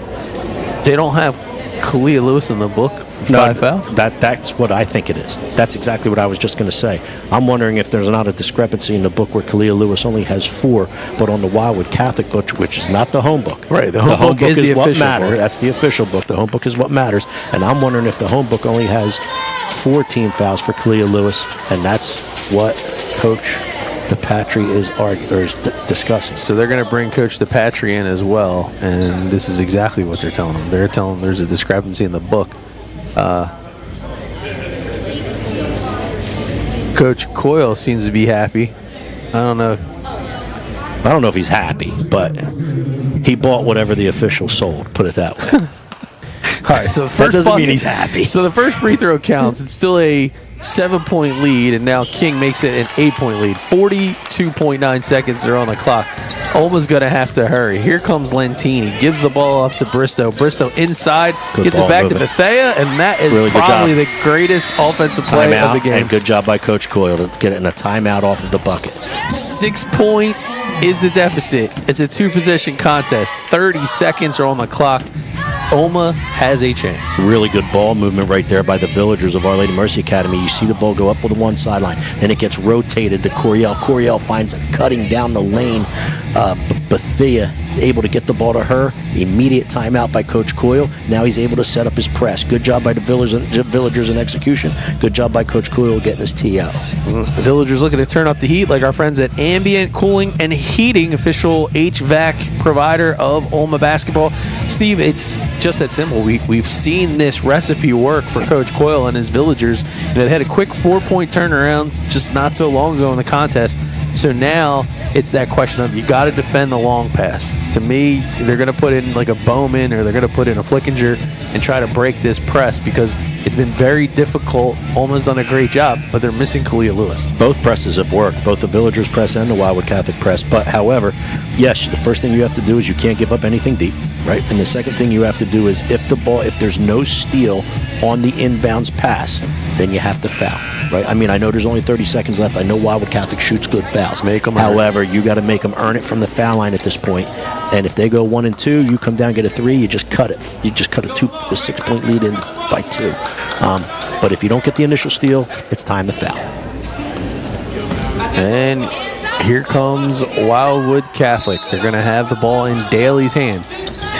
they don't have Kalia Lewis in the book for 5 fouls? That's what I think it is. That's exactly what I was just going to say. I'm wondering if there's not a discrepancy in the book where Kalia Lewis only has 4, but on the Wildwood Catholic book, which is not the home book. Right, the home book is the what official matters. book. That's the official book. The home book is what matters. And I'm wondering if the home book only has 4 team fouls for Kalia Lewis, and that's what Coach DePatry is discussing. So they're going to bring Coach DePatry in as well, and this is exactly what they're telling them. They're telling them there's a discrepancy in the book. Coach Coyle seems to be happy. I don't know if he's happy, but he bought whatever the official sold. Put it that way. All right, so the That first doesn't bucket- mean he's happy. So the first free throw counts. It's still a 7-point lead, and now King makes it an 8-point lead. 42.9 seconds are on the clock. OLMA's going to have to hurry. Here comes Lentini. Gives the ball up to Bristow. Bristow inside. Good gets it ball back movement. to Bethea, and that is Really good probably job. the greatest offensive play Timeout, of the game. and good job by Coach Coyle to get it in a timeout off of the bucket. 6 points is the deficit. It's a 2-possession contest. 30 seconds are on the clock. OLMA has a chance. Really good ball movement right there by the Villagers of Our Lady Mercy Academy. You see the ball go up with the one sideline, then it gets rotated to Coriel. Coriel finds it cutting down the lane. Bethea able to get the ball to her. Immediate timeout by Coach Coyle. Now he's able to set up his press. Good job by the Villagers in execution. Good job by Coach Coyle getting his tee out. The Villagers looking to turn up the heat like our friends at Ambient Cooling and Heating, official HVAC provider of OLMA basketball. Steve, it's just that simple. We've seen this recipe work for Coach Coyle and his Villagers. They had a quick 4-point turnaround just not so long ago in the contest. So now it's that question of you got to defend the long pass. To me, they're going to put in like a Bowman or they're going to put in a Flickinger and try to break this press because it's been very difficult. OLMA's done a great job, but they're missing Kalia Lewis. Both presses have worked, both the Villagers press and the Wildwood Catholic press. But however, yes, the first thing you have to do is you can't give up anything deep, right? And the second thing you have to do is if there's no steal on the inbounds pass, then you have to foul, right? I mean, I know there's only 30 seconds left. I know Wildwood Catholic shoots good fouls. Make them However, you got to make them earn it from the foul line at this point. And if they go 1 and 2, you come down, get a 3, you just cut it. You just cut a 6-point lead in by 2. But if you don't get the initial steal, it's time to foul. And here comes Wildwood Catholic. They're going to have the ball in Daly's hand.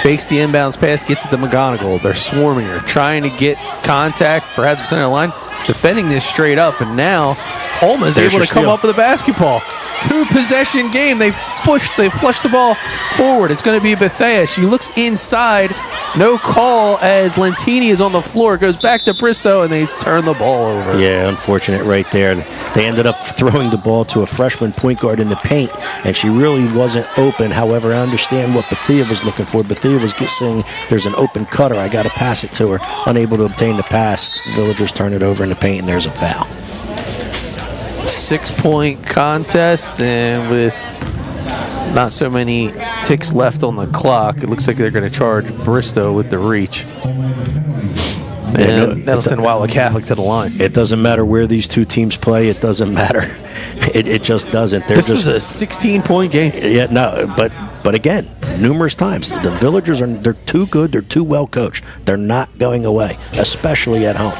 Fakes the inbounds pass, gets it to McGonigal. They're swarming her, trying to get contact, perhaps the center line, defending this straight up. And now OLMA's able to come up with a basketball. 2-possession game. They flushed the ball forward. It's going to be Bethea. She looks inside. No call as Lentini is on the floor. It goes back to Bristow, and they turn the ball over. Yeah, unfortunate right there. They ended up throwing the ball to a freshman point guard in the paint, and she really wasn't open. However, I understand what Bethea was looking for. Bethea was saying, there's an open cutter. I got to pass it to her. Unable to obtain the pass. Villagers turn it over in the paint, and there's a foul. 6-point contest, and with not so many ticks left on the clock, it looks like they're going to charge Bristow with the reach. And that'll send Wildwood Catholic to the line. It doesn't matter where these two teams play. It doesn't matter. It just doesn't. This was a 16-point game. Yeah, no, but again, numerous times, the Villagers they're too good. They're too well coached. They're not going away, especially at home.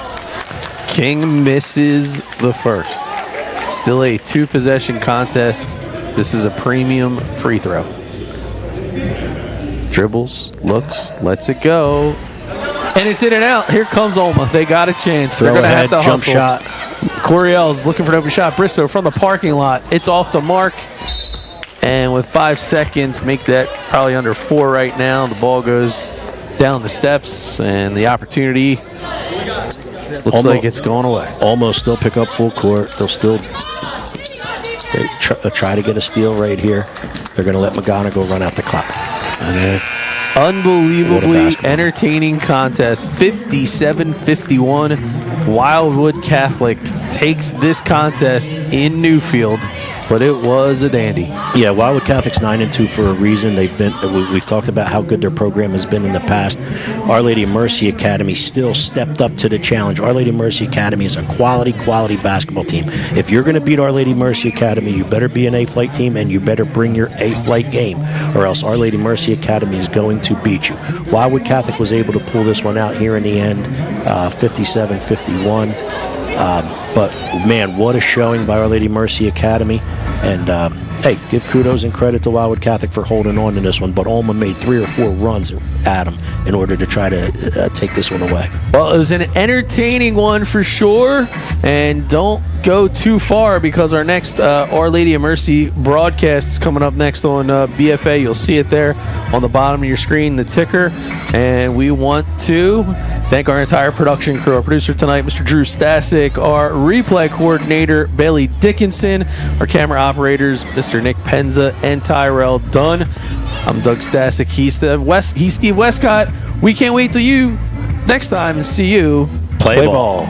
King misses the first. Still a 2-possession contest. This is a premium free throw. Dribbles, looks, lets it go. And it's in and out. Here comes OLMA. They got a chance. They're going to have to jump hustle. Shot. Coriel's looking for an open shot. Bristow from the parking lot. It's off the mark. And with 5 seconds, make that probably under 4 right now. The ball goes down the steps, and the opportunity looks like it's going away. Almost still pick up full court. They'll still try to get a steal right here. They're going to let McGonigal run out the clock. Unbelievably entertaining contest. 57-51. Wildwood Catholic takes this contest in Newfield, but it was a dandy. Yeah, Wildwood Catholic's 9-2 for a reason. We've talked about how good their program has been in the past. Our Lady of Mercy Academy still stepped up to the challenge. Our Lady of Mercy Academy is a quality basketball team. If you're going to beat Our Lady Mercy Academy, you better be an A-flight team, and you better bring your A-flight game, or else Our Lady Mercy Academy is going to beat you. Wildwood Catholic was able to pull this one out here in the end, 57-51. But man, what a showing by Our Lady Mercy Academy. And hey, give kudos and credit to Wildwood Catholic for holding on to this one. But OLMA made 3 or 4 runs at them in order to try to take this one away. Well, it was an entertaining one for sure. And don't go too far, because our next Our Lady of Mercy broadcast is coming up next on BFA. You'll see it there on the bottom of your screen, the ticker. And we want to thank our entire production crew. Our producer tonight, Mr. Drew Stasic. Our replay coordinator, Bailey Dickinson. Our camera operators, Mr. Nick Penza and Tyrell Dunn. I'm Doug Stasic. He's Steve Westcott. We can't wait till you next time and see you Play ball.